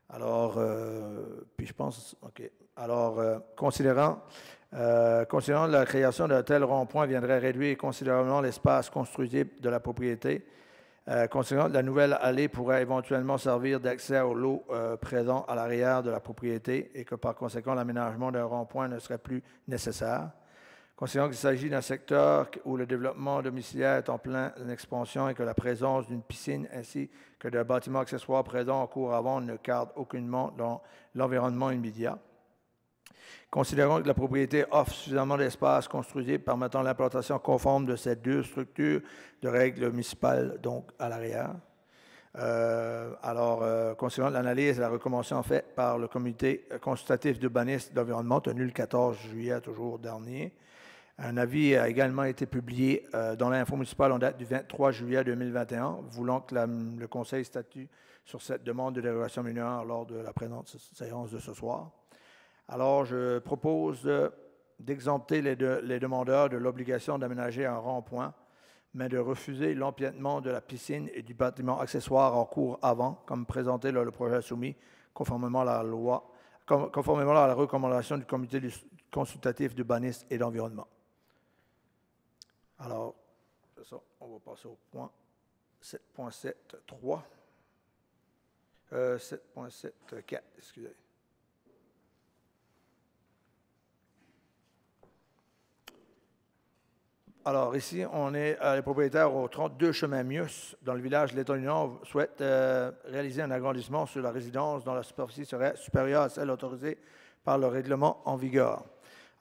Alors, puis je pense, OK. Alors, considérant la création d'un tel rond-point viendrait réduire considérablement l'espace construisible de la propriété, considérant que la nouvelle allée pourrait éventuellement servir d'accès au lot présent à l'arrière de la propriété et que par conséquent l'aménagement d'un rond-point ne serait plus nécessaire. Considérant qu'il s'agit d'un secteur où le développement domiciliaire est en pleine expansion et que la présence d'une piscine ainsi que d'un bâtiment accessoire présent en cours avant ne cadre aucunement dans l'environnement immédiat. Considérant que la propriété offre suffisamment d'espace construisible permettant l'implantation conforme de ces 2 structures de règles municipales, donc à l'arrière. Considérant l'analyse et la recommandation faite par le Comité consultatif d'urbanisme d'environnement tenu le 14 juillet toujours dernier, un avis a également été publié dans l'Info municipale en date du 23 juillet 2021, voulant que le Conseil statue sur cette demande de dérogation mineure lors de la présente séance de ce soir. Alors, je propose d'exempter les demandeurs de l'obligation d'aménager un rond-point, mais de refuser l'empiètement de la piscine et du bâtiment accessoire en cours avant, comme présenté dans le projet soumis, conformément à la recommandation du Comité consultatif d'urbanisme et d'environnement. Alors, c'est ça, on va passer au point 7.7.3. 7.7.4, excusez. Alors, ici, on est les propriétaires au 32 chemin Mius, dans le village de l'État-du-Nord, souhaitent réaliser un agrandissement sur la résidence dont la superficie serait supérieure à celle autorisée par le règlement en vigueur.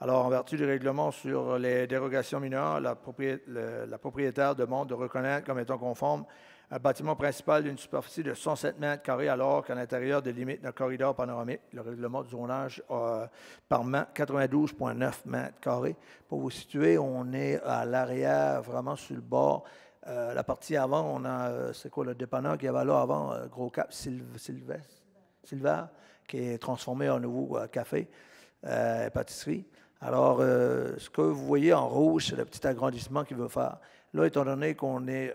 Alors, en vertu du règlement sur les dérogations mineures, la propriétaire demande de reconnaître comme étant conforme un bâtiment principal d'une superficie de 107 mètres carrés, alors qu'à l'intérieur des limites d'un corridor panoramique, le règlement de zonage permet 92,9 mètres carrés. Pour vous situer, on est à l'arrière, vraiment sur le bord. La partie avant, on a, c'est quoi le dépanneur qu'il y avait là avant, Gros Cap Silver, qui est transformé en nouveau café, pâtisserie. Alors, ce que vous voyez en rouge, c'est le petit agrandissement qu'il veut faire. Là, étant donné qu'on est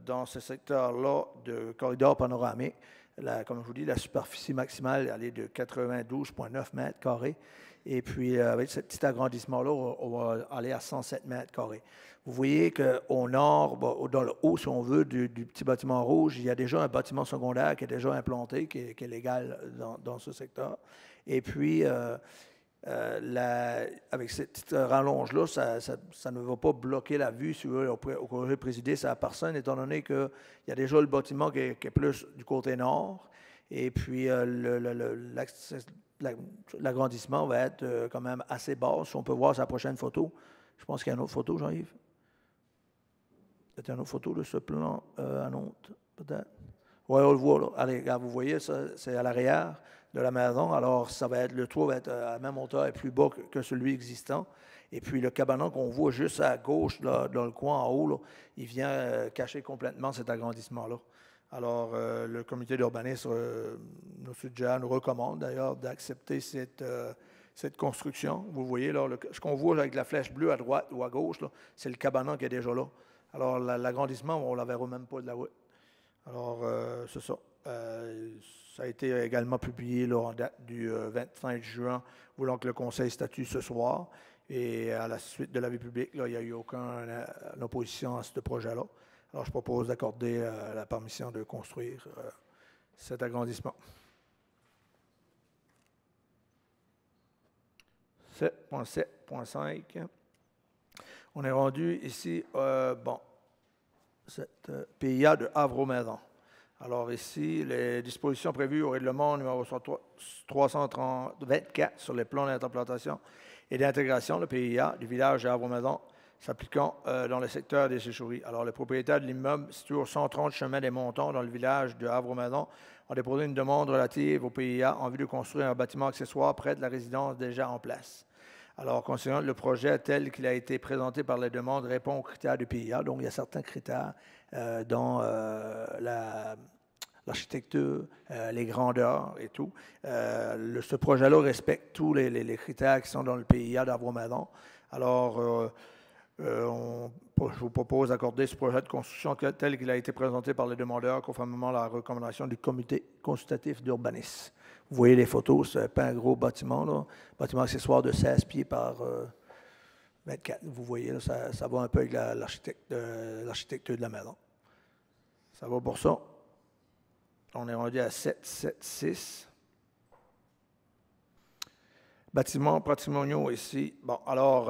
dans ce secteur-là de corridor panoramique, comme je vous dis, la superficie maximale, elle est de 92,9 mètres carrés. Et puis, avec ce petit agrandissement-là, on va aller à 107 mètres carrés. Vous voyez qu'au nord, dans le haut, si on veut, du petit bâtiment rouge, il y a déjà un bâtiment secondaire qui est déjà implanté, qui est légal dans ce secteur. Et puis, avec cette petite rallonge-là, ça ne va pas bloquer la vue, si vous voulez, on pourrait présider ça à personne, étant donné qu'il y a déjà le bâtiment qui est plus du côté nord. Et puis, l'agrandissement va être quand même assez bas. Si on peut voir sa prochaine photo. Je pense qu'il y a une autre photo, Jean-Yves. Peut-être une autre photo de ce plan à Nantes, peut-être. Oui, on le voit là. Allez, regarde, vous voyez, ça, c'est à l'arrière de la maison. Alors, le toit va être à la même hauteur et plus bas que celui existant. Et puis, le cabanon qu'on voit juste à gauche, là, dans le coin en haut, là, il vient cacher complètement cet agrandissement-là. Alors, le comité d'urbanisme nous recommande d'ailleurs d'accepter cette construction. Vous voyez, là, ce qu'on voit avec la flèche bleue à droite ou à gauche, c'est le cabanon qui est déjà là. Alors, l'agrandissement, on ne la verra même pas de la route. Alors, c'est ça. Ça a été également publié là, en date du 25 juin, voulant que le Conseil statue ce soir. Et à la suite de l'avis public, là, il n'y a eu aucune opposition à ce projet-là. Alors, je propose d'accorder la permission de construire cet agrandissement. 7.7.5. On est rendu ici, cette PIA de Havre-aux-Maisons. Alors ici, les dispositions prévues au règlement numéro 324 sur les plans d'implantation et d'intégration, le PIA, du village de Havre-aux-Maisons, s'appliquant dans le secteur des séchoueries. Alors, le propriétaire de l'immeuble situé au 130 chemin des Montons, dans le village de Havre-aux-Maisons, a déposé une demande relative au PIA en vue de construire un bâtiment accessoire près de la résidence déjà en place. Alors, considérant le projet tel qu'il a été présenté par les demandes répond aux critères du PIA, donc il y a certains critères dont l'architecture, les grandeurs et tout. Ce projet-là respecte tous les critères qui sont dans le PIA d'Havre-aux-Maisons. Alors, je vous propose d'accorder ce projet de construction tel qu'il a été présenté par les demandeurs, conformément à la recommandation du comité consultatif d'urbanisme. Vous voyez les photos, c'est pas un gros bâtiment, là. Bâtiment accessoire de 16 pieds par 24. Vous voyez, là, ça va un peu avec l'architecture de la maison. Ça va pour ça. On est rendu à 776. Bâtiments patrimoniaux ici. Bon, alors...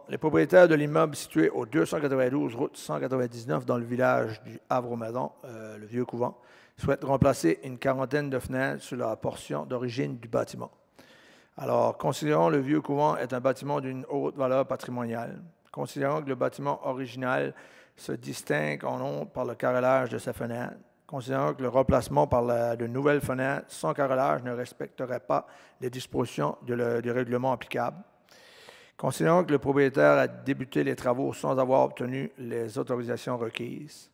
les propriétaires de l'immeuble situé au 292 route 199 dans le village du Havre-aux-Maisons, le Vieux Couvent, souhaitent remplacer une quarantaine de fenêtres sur la portion d'origine du bâtiment. Alors, considérant le Vieux Couvent est un bâtiment d'une haute valeur patrimoniale, considérant que le bâtiment original se distingue en nombre par le carrelage de sa fenêtre, considérant que le remplacement par de nouvelles fenêtres sans carrelage ne respecterait pas les dispositions du règlement applicable, considérant que le propriétaire a débuté les travaux sans avoir obtenu les autorisations requises,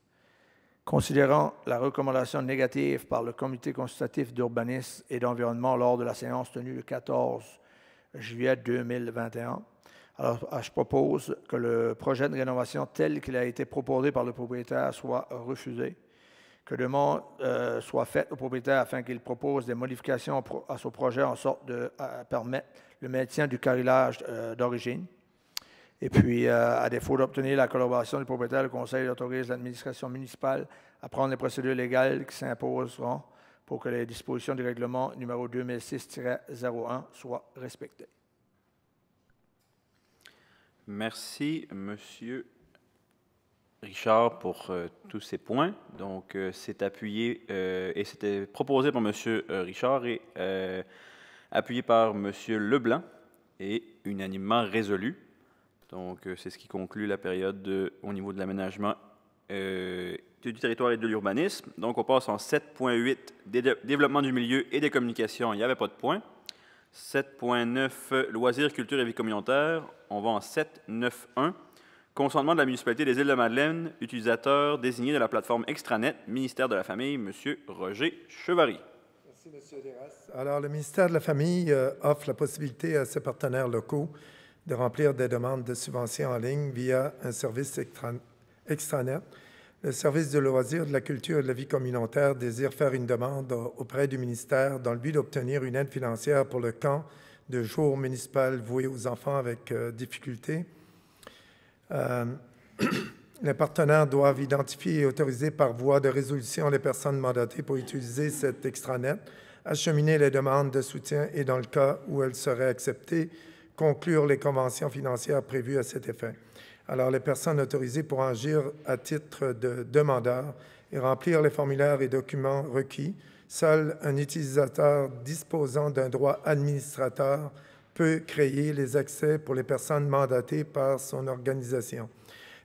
considérant la recommandation négative par le comité consultatif d'urbanisme et d'environnement lors de la séance tenue le 14 juillet 2021, alors je propose que le projet de rénovation tel qu'il a été proposé par le propriétaire soit refusé, que demande soit faite au propriétaire afin qu'il propose des modifications à son projet en sorte de permettre le maintien du carrelage d'origine. Et puis, à défaut d'obtenir la collaboration du propriétaire, le Conseil autorise l'administration municipale à prendre les procédures légales qui s'imposeront pour que les dispositions du règlement numéro 2006-01 soient respectées. Merci, Monsieur Richard, pour tous ces points. Donc, c'est appuyé et c'était proposé par M. Richard et appuyé par M. Leblanc et unanimement résolu. Donc, c'est ce qui conclut la période au niveau de l'aménagement du territoire et de l'urbanisme. Donc, on passe en 7.8, développement du milieu et des communications. Il n'y avait pas de point. 7.9, loisirs, culture et vie communautaire. On va en 7.9.1. Consentement de la municipalité des Îles-de-Madeleine, utilisateur désigné de la plateforme Extranet, ministère de la Famille, M. Roger Chevary. Merci, Merci, M. Desras. Alors, le ministère de la Famille offre la possibilité à ses partenaires locaux de remplir des demandes de subventions en ligne via un service extranet. Le service de loisirs, de la culture et de la vie communautaire désire faire une demande auprès du ministère dans le but d'obtenir une aide financière pour le camp de jour municipal voué aux enfants avec difficulté. Les partenaires doivent identifier et autoriser par voie de résolution les personnes mandatées pour utiliser cet extranet, acheminer les demandes de soutien et, dans le cas où elles seraient acceptées, conclure les conventions financières prévues à cet effet. Alors, les personnes autorisées pourront agir à titre de demandeurs et remplir les formulaires et documents requis. Seul un utilisateur disposant d'un droit administrateur peut créer les accès pour les personnes mandatées par son organisation.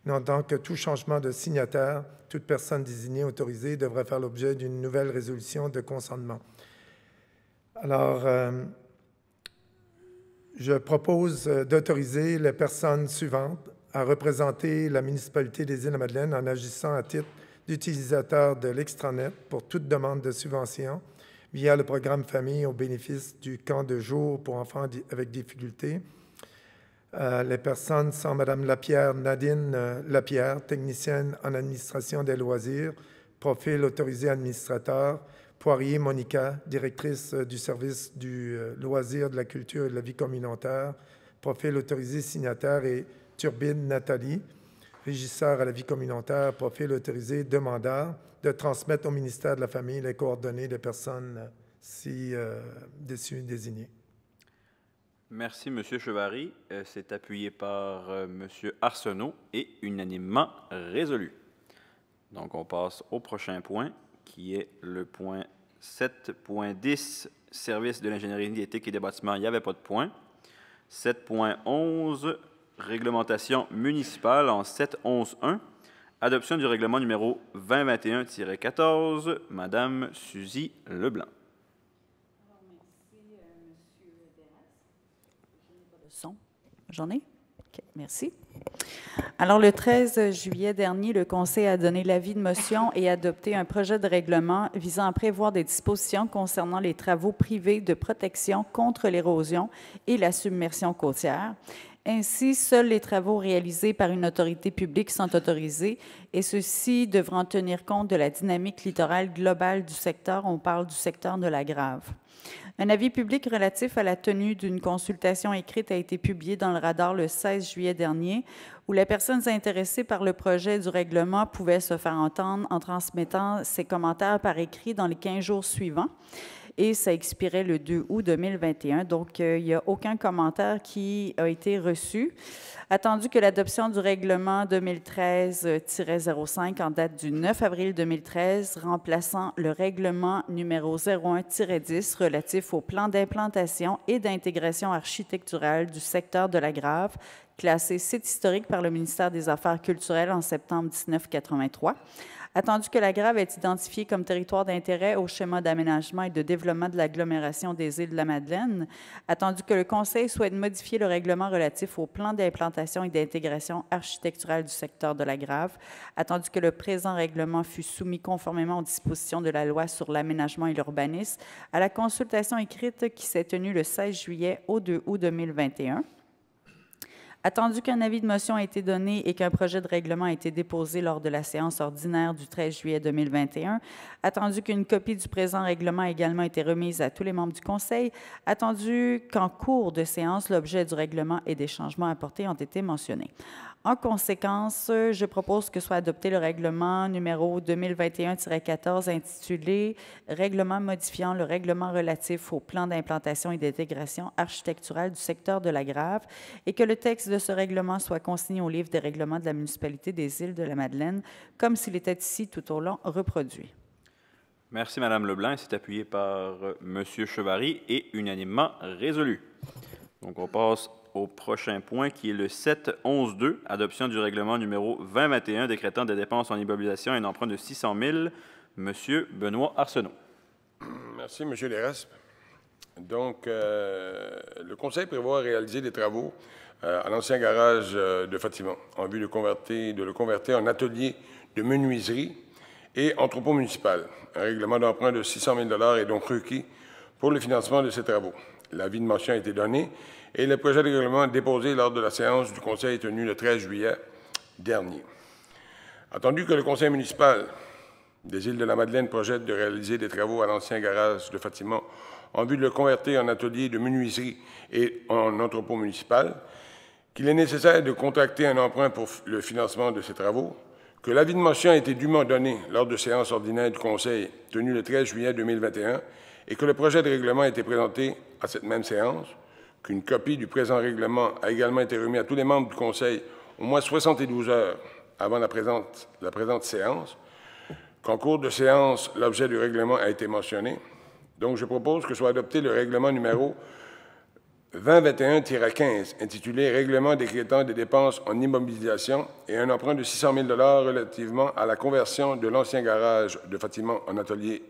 Notant que tout changement de signataire, toute personne désignée autorisée devrait faire l'objet d'une nouvelle résolution de consentement. Alors, je propose d'autoriser les personnes suivantes à représenter la municipalité des Îles-de-la-Madeleine en agissant à titre d'utilisateur de l'extranet pour toute demande de subvention via le programme Famille au bénéfice du camp de jour pour enfants avec difficultés. Les personnes sont Mme Lapierre, Nadine Lapierre, technicienne en administration des loisirs, profil autorisé administrateur, Poirier Monica, directrice du service du loisir, de la culture et de la vie communautaire, profil autorisé signataire, et Turbine Nathalie, régisseur à la vie communautaire, profil autorisé demandeur, de transmettre au ministère de la Famille les coordonnées des personnes si désignées. Merci, M. Chevary. C'est appuyé par M. Arsenault et unanimement résolu. Donc, on passe au prochain point, qui est le point 7.10, service de l'ingénierie éthique et des bâtiments. Il n'y avait pas de point. 7.11, réglementation municipale en 7.11.1, adoption du règlement numéro 2021-14, Madame Suzy Leblanc. J'en ai? OK, merci. Alors, le 13 juillet dernier, le Conseil a donné l'avis de motion et adopté un projet de règlement visant à prévoir des dispositions concernant les travaux privés de protection contre l'érosion et la submersion côtière. Ainsi, seuls les travaux réalisés par une autorité publique sont autorisés et ceux-ci devront tenir compte de la dynamique littorale globale du secteur. On parle du secteur de la Grave. Un avis public relatif à la tenue d'une consultation écrite a été publié dans le radar le 16 juillet dernier, où les personnes intéressées par le projet du règlement pouvaient se faire entendre en transmettant ses commentaires par écrit dans les 15 jours suivants. Et ça expirait le 2 août 2021. Donc, il n'y a aucun commentaire qui a été reçu. Attendu que l'adoption du règlement 2013-05 en date du 9 avril 2013, remplaçant le règlement numéro 01-10 relatif au plan d'implantation et d'intégration architecturale du secteur de la Grave, classé site historique par le ministère des Affaires culturelles en septembre 1983. Attendu que la Grave est identifiée comme territoire d'intérêt au schéma d'aménagement et de développement de l'agglomération des Îles-de-la-Madeleine, attendu que le Conseil souhaite modifier le règlement relatif au plan d'implantation et d'intégration architecturale du secteur de la Grave, attendu que le présent règlement fût soumis conformément aux dispositions de la loi sur l'aménagement et l'urbanisme à la consultation écrite qui s'est tenue le 16 juillet au 2 août 2021. Attendu qu'un avis de motion a été donné et qu'un projet de règlement a été déposé lors de la séance ordinaire du 13 juillet 2021, attendu qu'une copie du présent règlement a également été remise à tous les membres du Conseil, attendu qu'en cours de séance, l'objet du règlement et des changements apportés ont été mentionnés. En conséquence, je propose que soit adopté le règlement numéro 2021-14 intitulé « Règlement modifiant le règlement relatif au plan d'implantation et d'intégration architecturale du secteur de la Grave » et que le texte de ce règlement soit consigné au livre des règlements de la municipalité des Îles-de-la-Madeleine, comme s'il était ici tout au long reproduit. Merci, Mme Leblanc. C'est appuyé par M. Chevary et unanimement résolu. Donc, on passe au prochain point qui est le 7.11.2, adoption du règlement numéro 2021 décrétant des dépenses en immobilisation et un emprunt de 600 000. Monsieur Benoît Arsenault. Merci, M. Desras. Donc, le Conseil prévoit réaliser des travaux à l'ancien garage de Fatima en vue de le convertir en atelier de menuiserie et entrepôt municipal. Un règlement d'emprunt de 600 000 est donc requis pour le financement de ces travaux. L'avis de motion a été donné et le projet de règlement déposé lors de la séance du Conseil tenue le 13 juillet dernier. Attendu que le Conseil municipal des Îles-de-la-Madeleine projette de réaliser des travaux à l'ancien garage de Fatima en vue de le convertir en atelier de menuiserie et en entrepôt municipal, qu'il est nécessaire de contracter un emprunt pour le financement de ces travaux, que l'avis de motion a été dûment donné lors de séances ordinaires du Conseil tenues le 13 juillet 2021 et que le projet de règlement a été présenté à cette même séance, qu'une copie du présent règlement a également été remise à tous les membres du Conseil au moins 72 heures avant la présente séance, qu'en cours de séance, l'objet du règlement a été mentionné. Donc, je propose que soit adopté le règlement numéro 2021-15, intitulé « Règlement décrétant des dépenses en immobilisation et un emprunt de 600 000 relativement à la conversion de l'ancien garage de Fatima en atelier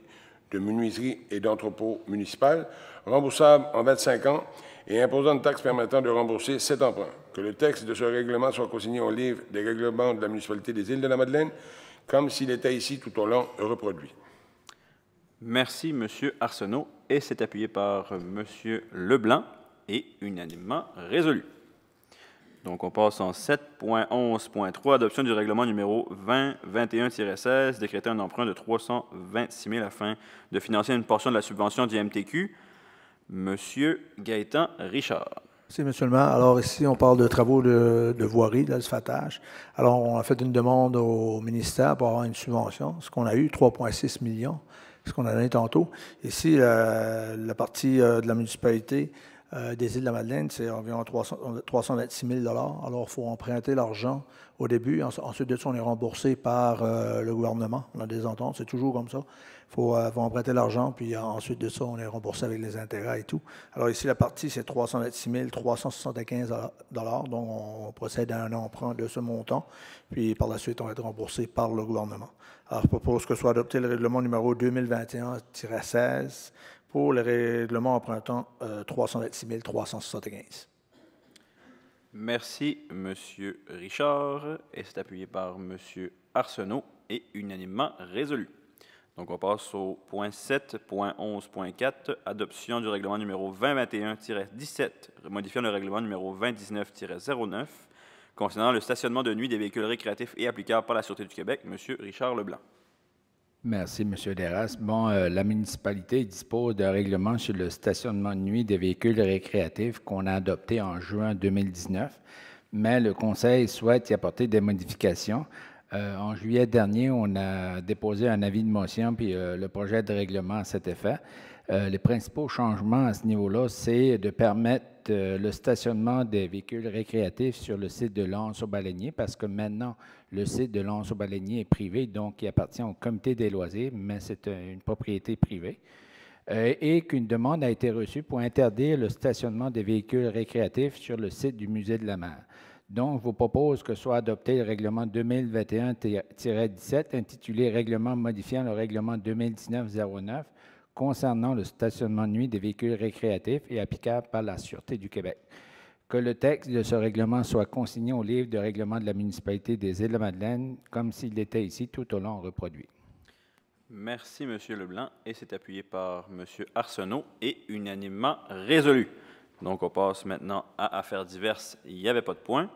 de menuiserie et d'entrepôt municipal, remboursable en 25 ans et imposant une taxe permettant de rembourser cet emprunt. Que le texte de ce règlement soit consigné au livre des règlements de la municipalité des Îles-de-la-Madeleine, comme s'il était ici tout au long reproduit. » Merci, M. Arsenault. Et c'est appuyé par M. Leblanc et unanimement résolu. Donc, on passe en 7.11.3, adoption du règlement numéro 2021-16, décrétant un emprunt de 326 000 afin de financer une portion de la subvention du MTQ. M. Gaétan Richard. Merci, M. le maire. Alors, ici, on parle de travaux de voirie, d'asphaltage. Alors, on a fait une demande au ministère pour avoir une subvention, ce qu'on a eu, 3,6 millions, ce qu'on a donné tantôt. Ici, la partie de la municipalité des Îles-de-la-Madeleine, c'est environ 326 000 $. Alors, il faut emprunter l'argent au début. Ensuite de ça, on est remboursé par le gouvernement. On a des ententes, c'est toujours comme ça. Il faut emprunter l'argent, puis ensuite de ça, on est remboursé avec les intérêts et tout. Alors ici, la partie, c'est 326 375 $. Donc, on procède à un emprunt de ce montant, puis par la suite, on va être remboursé par le gouvernement. Alors, je propose que soit adopté le règlement numéro 2021-16 pour le règlement empruntant 326 375. Merci, M. Richard. Et c'est appuyé par M. Arsenault et unanimement résolu. Donc, on passe au point 7.11.4, adoption du règlement numéro 2021-17, modifiant le règlement numéro 2019-09, concernant le stationnement de nuit des véhicules récréatifs et applicable par la Sûreté du Québec. M. Richard Leblanc. Merci, M. Deras. Bon, la municipalité dispose d'un règlement sur le stationnement de nuit des véhicules récréatifs qu'on a adopté en juin 2019, mais le Conseil souhaite y apporter des modifications. En juillet dernier, on a déposé un avis de motion puis le projet de règlement à cet effet. Les principaux changements à ce niveau-là, c'est de permettre le stationnement des véhicules récréatifs sur le site de l'Anse-aux-Baleiniers, parce que maintenant, le site de l'Anse-aux-Baleiniers est privé, donc il appartient au comité des loisirs, mais c'est une propriété privée. Et qu'une demande a été reçue pour interdire le stationnement des véhicules récréatifs sur le site du Musée de la mer. Donc, je vous propose que soit adopté le règlement 2021-17, intitulé « Règlement modifiant le règlement 2019-09 » concernant le stationnement de nuit des véhicules récréatifs et applicable par la Sûreté du Québec. Que le texte de ce règlement soit consigné au livre de règlement de la municipalité des Îles-de-la-Madeleine, comme s'il était ici tout au long reproduit. Merci, M. Leblanc. Et c'est appuyé par M. Arsenault et unanimement résolu. Donc, on passe maintenant à affaires diverses. Il n'y avait pas de point.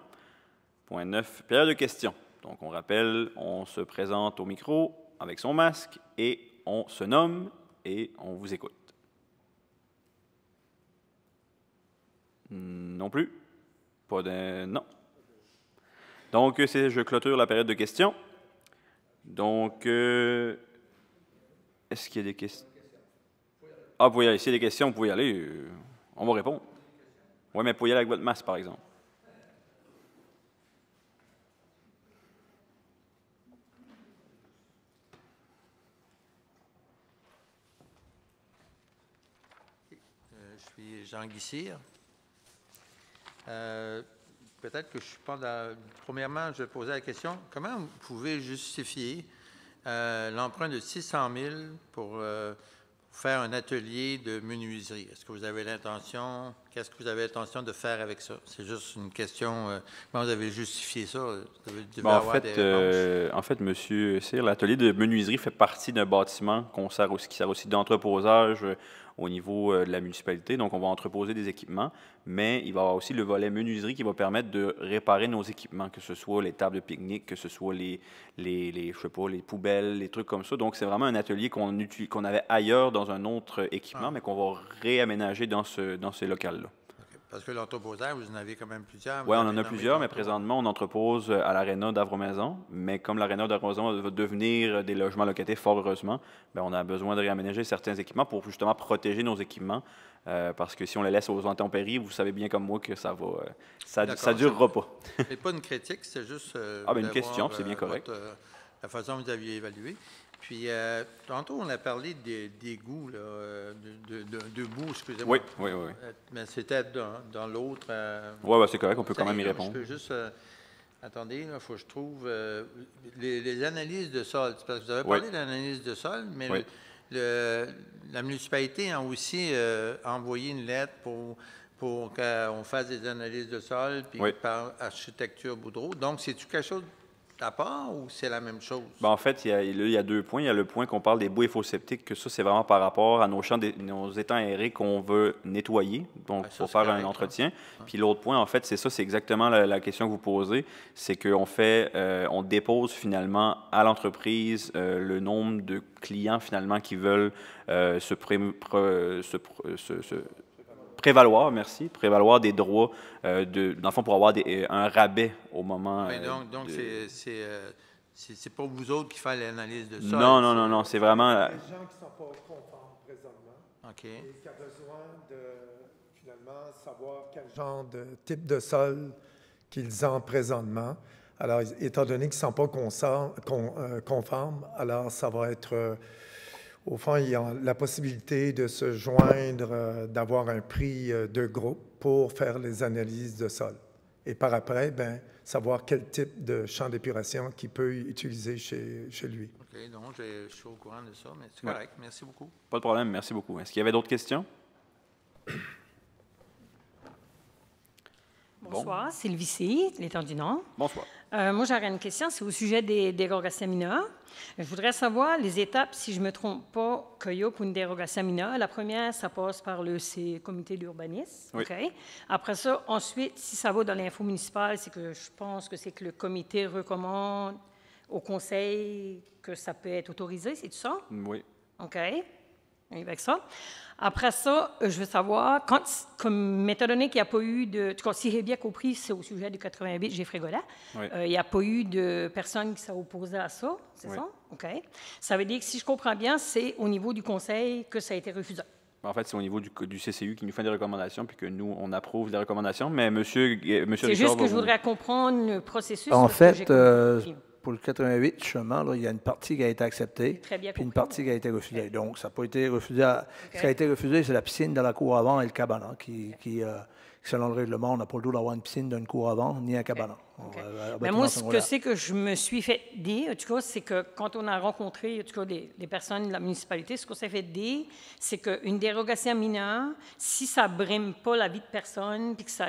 Point 9, période de questions. Donc, on rappelle, on se présente au micro avec son masque et on se nomme et on vous écoute. Non plus? Pas de... Non. Donc, je clôture la période de questions. Donc, est-ce qu'il y a des questions? Ah, vous pouvez y aller. S'il y a des questions, vous pouvez y aller. On va répondre. Oui, mais vous pouvez y aller avec votre masque, par exemple. Je suis Jean Guissire. Peut-être que je ne suis pas dans... Premièrement, je vais poser la question, comment vous pouvez justifier l'emprunt de 600 000 pour faire un atelier de menuiserie. Est-ce que vous avez l'intention, qu'est-ce que vous avez l'intention de faire avec ça? C'est juste une question, comment vous avez justifié ça? Vous devez Bon, avoir des réponses. en fait, Monsieur Cyr, l'atelier de menuiserie fait partie d'un bâtiment qui sert aussi d'entreposage au niveau de la municipalité. Donc, on va entreposer des équipements, mais il va y avoir aussi le volet menuiserie qui va permettre de réparer nos équipements, que ce soit les tables de pique-nique, que ce soit je sais pas, les poubelles, les trucs comme ça. Donc, c'est vraiment un atelier qu'on avait ailleurs dans un autre équipement, mais qu'on va réaménager dans ces locales-là. Parce que l'entreposage, vous en avez quand même plusieurs. Oui, on en a plusieurs, mais présentement, on entrepose à l'Aréna d'Avro-Maison. Mais comme l'Aréna d'Avro-Maison va devenir des logements locatifs, fort heureusement, bien, on a besoin de réaménager certains équipements pour justement protéger nos équipements. Parce que si on les laisse aux intempéries, vous savez bien comme moi que ça ne durera pas. C'est pas une critique, c'est juste une question, c'est bien correct. La façon dont vous aviez évalué. Puis, tantôt, on a parlé d'égouts, de boue, excusez-moi. Oui. Mais c'était dans l'autre. Oui, c'est correct, on peut quand même y répondre. Je peux juste. Attendez, il faut que je trouve les analyses de sol. Parce que vous avez parlé d'analyse de sol, mais la municipalité a aussi envoyé une lettre pour qu'on fasse des analyses de sol, puis par Architecture Boudreau. Donc, c'est-tu quelque chose à part ou c'est la même chose? Bien, en fait, il y a 2 points. Il y a le point qu'on parle des boues et fosses septiques, que ça, c'est vraiment par rapport à nos étangs aérés qu'on veut nettoyer, donc pour faire un entretien. Puis l'autre point, en fait, c'est ça, c'est exactement la question que vous posez, c'est on dépose finalement à l'entreprise le nombre de clients finalement qui veulent prévaloir des droits, dans le fond, pour avoir un rabais au moment... donc c'est pas vous autres qui faites l'analyse de sol? Non, c'est vraiment... Les gens qui ne sont pas conformes présentement et qui ont besoin de, finalement, savoir quel genre de type de sol qu'ils ont présentement. Alors, étant donné qu'ils ne sont pas conformes, alors ça va être... Au fond, il y a la possibilité de se joindre, d'avoir un prix de groupe pour faire les analyses de sol. Et par après, bien, savoir quel type de champ d'épuration qu'il peut utiliser chez lui. OK, donc je suis au courant de ça, mais c'est correct. Merci beaucoup. Pas de problème, merci beaucoup. Est-ce qu'il y avait d'autres questions? Bonsoir, Sylvie C., l'Étang du Nord. Bonsoir. Moi, j'aurais une question, c'est au sujet des dérogations mineures. Je voudrais savoir les étapes, si je ne me trompe pas, qu'il y a pour une dérogation mineure. La première, ça passe par le comité d'urbanisme. Oui. OK. Après ça, ensuite, si ça va dans l'info municipale, c'est que je pense que c'est que le comité recommande au conseil que ça peut être autorisé, c'est tout ça? Oui. OK. Avec ça. Après ça, je veux savoir, comme étant donné qu'il n'y a pas eu de... En tout cas, si j'ai bien compris, c'est au sujet du 88 Geoffrey-Gola. Oui. Il n'y a pas eu de personnes qui sont opposées à ça, c'est ça? OK. Ça veut dire que si je comprends bien, c'est au niveau du conseil que ça a été refusé. En fait, c'est au niveau du CCU qui nous fait des recommandations, puis que nous, on approuve les recommandations. Mais monsieur c'est juste que je voudrais comprendre le processus. En fait, pour le 88, justement, là, il y a une partie qui a été acceptée, puis une partie qui a été refusée. Donc, ça n'a pas été refusé. Ce qui a été refusé, c'est la piscine de la cour avant et le cabanon, qui selon le règlement, on n'a pas le droit d'avoir une piscine d'une cour avant ni un cabanon. Mais moi, ce que c'est que je me suis fait dire, en tout cas, c'est que quand on a rencontré, en tout cas, les personnes de la municipalité, ce qu'on s'est fait dire, c'est qu'une dérogation mineure, si ça ne brime pas la vie de personne, puis que ça...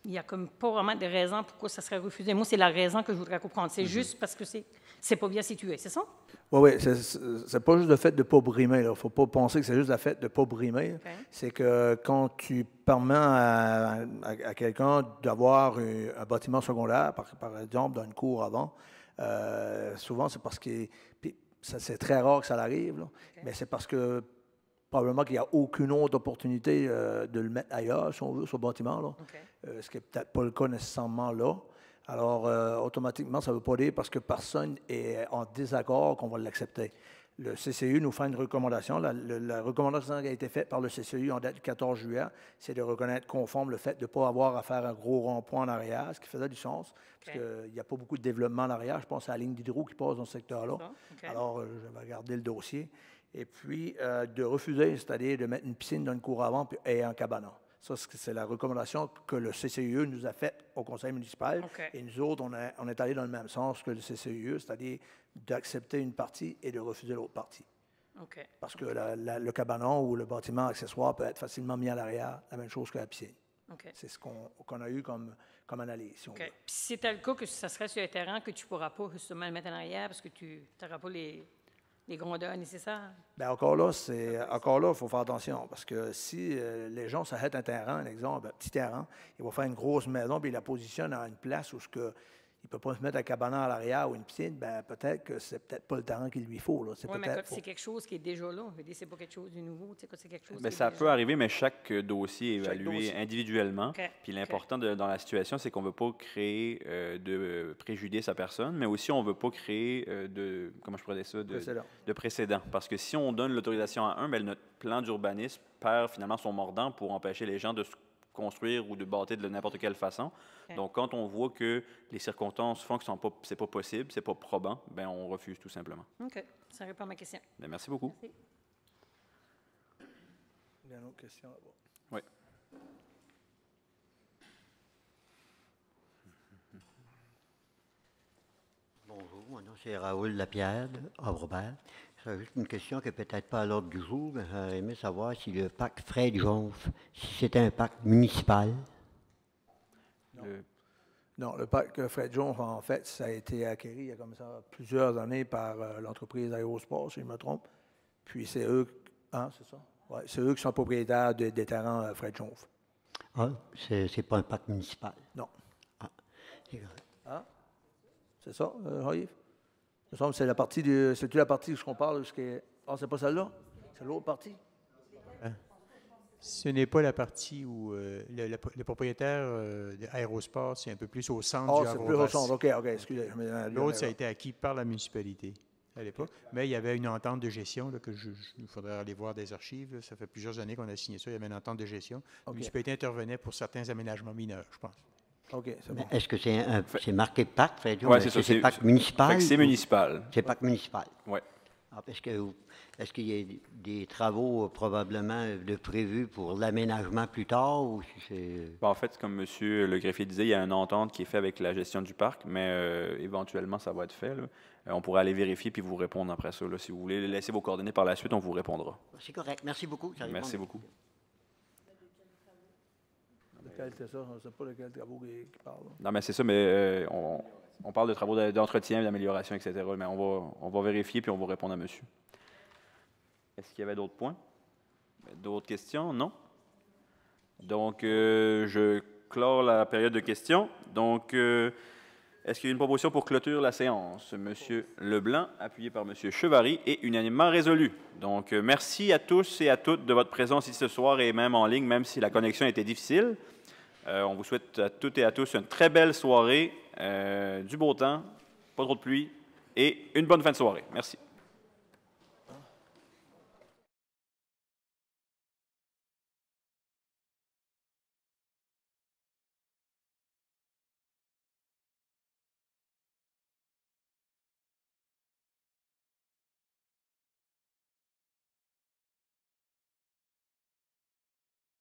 Il n'y a comme pas vraiment de raison pourquoi ça serait refusé. Moi, c'est la raison que je voudrais comprendre. C'est juste parce que c'est pas bien situé, c'est ça? Oui, c'est pas juste le fait de ne pas brimer. Il ne faut pas penser que c'est juste le fait de ne pas brimer. Okay. C'est que quand tu permets à quelqu'un d'avoir un bâtiment secondaire, par exemple, dans une cour avant, souvent c'est parce que... c'est très rare que ça arrive, là, mais c'est parce que probablement qu'il n'y a aucune autre opportunité de le mettre ailleurs, si on veut, sur le bâtiment, là. Ce qui n'est peut-être pas le cas nécessairement là. Alors, automatiquement, ça ne veut pas dire parce que personne est en désaccord qu'on va l'accepter. Le CCU nous fait une recommandation. La recommandation qui a été faite par le CCU en date du 14 juillet, c'est de reconnaître conforme le fait de ne pas avoir à faire un gros rond-point en arrière, ce qui faisait du sens, parce qu'il n'y a pas beaucoup de développement en arrière. Je pense à la ligne d'hydro qui passe dans ce secteur-là. Alors, je vais regarder le dossier. Et puis, de refuser, c'est-à-dire de mettre une piscine dans une cour avant et un cabanon. Ça, c'est la recommandation que le CCIE nous a faite au conseil municipal. Et nous autres, on est allés dans le même sens que le CCIE, c'est-à-dire d'accepter une partie et de refuser l'autre partie. OK. Parce que le cabanon ou le bâtiment accessoire peut être facilement mis à l'arrière, la même chose que la piscine. OK. C'est ce qu'on a eu comme analyse. Si on OK. veut. Puis si c'était le cas que ça serait sur un terrain que tu ne pourras pas justement le mettre en arrière parce que tu n'auras pas les grandeurs nécessaires? Bien, encore là, il faut faire attention parce que si les gens s'achètent un terrain, un exemple, un petit terrain, ils vont faire une grosse maison puis ils la positionnent à une place où il ne peut pas se mettre un cabanon à l'arrière ou une piscine, bien, peut-être que c'est peut-être pas le terrain qu'il lui faut. Oui, mais c'est quelque chose qui est déjà là. C'est pas quelque chose de nouveau. C'est quelque chose Bien, qui est ça déjà... peut arriver, mais chaque dossier est évalué dossier. individuellement. OK. Puis l'important dans la situation, c'est qu'on ne veut pas créer de préjudice à personne, mais aussi on ne veut pas créer comment je pourrais dire ça, de précédent. Parce que si on donne l'autorisation à un, bien, notre plan d'urbanisme perd finalement son mordant pour empêcher les gens de se construire ou de bâtir de n'importe quelle façon. OK. Donc, quand on voit que les circonstances font que ce n'est pas possible, ce n'est pas probant, bien, on refuse tout simplement. OK. Ça répond à ma question. Bien, merci beaucoup. Merci. Il y a une autre question là-bas. Oui. Bonjour, mon nom c'est Raoul Lapierre de Robert. C'est juste une question qui n'est peut-être pas à l'ordre du jour, mais j'aurais aimé savoir si le parc Fred-Jonf, si c'était un parc municipal. Non, le parc Fred-Jonf, en fait, ça a été acquis il y a comme ça plusieurs années par l'entreprise Aérosport, si je me trompe. Puis c'est eux, c'est ça? Ouais, c'est eux qui sont propriétaires des terrains Fred-Jonf. Ah, c'est pas un parc municipal. Non. Ah, c'est correct. Ah, c'est ça, Raïf? Il me semble que c'est la partie c'est-tu la partie qu'on parle? C'est pas celle-là? C'est l'autre partie? Ce n'est pas la partie où le propriétaire d'Aérosport, c'est un peu plus au centre du c'est plus au centre. OK, excusez. L'autre, ça a été acquis par la municipalité à l'époque. Mais il y avait une entente de gestion là, il faudrait aller voir des archives. Là. Ça fait plusieurs années qu'on a signé ça. Il y avait une entente de gestion. La municipalité intervenait pour certains aménagements mineurs, je pense. OK, c'est bon. Est-ce que c'est marqué parc, Fred-Jonf? Oui, c'est ça. C'est parc municipal? C'est municipal. C'est parc municipal. Oui. Ah, est-ce qu'il y a des travaux probablement prévus pour l'aménagement plus tard? Ou si c'est... En fait, comme M. le greffier disait, il y a une entente qui est faite avec la gestion du parc, mais éventuellement, ça va être fait. Là. On pourrait aller vérifier puis vous répondre après ça. Là. Si vous voulez laisser vos coordonnées par la suite, on vous répondra. C'est correct. Merci beaucoup. Merci beaucoup. Lequel c'est ça? Je ne sais pas lequel travaux qui parle. Non, mais c'est ça, mais on parle de travaux d'entretien, d'amélioration, etc. Mais on va vérifier puis on va répondre à monsieur. Est-ce qu'il y avait d'autres points? D'autres questions? Non? Donc, je clore la période de questions. Donc, est-ce qu'il y a une proposition pour clôturer la séance? Monsieur Leblanc, appuyé par monsieur Chevary, et unanimement résolu. Donc, merci à tous et à toutes de votre présence ici ce soir et même en ligne, même si la connexion était difficile. On vous souhaite à toutes et à tous une très belle soirée, du beau temps, pas trop de pluie, et une bonne fin de soirée. Merci.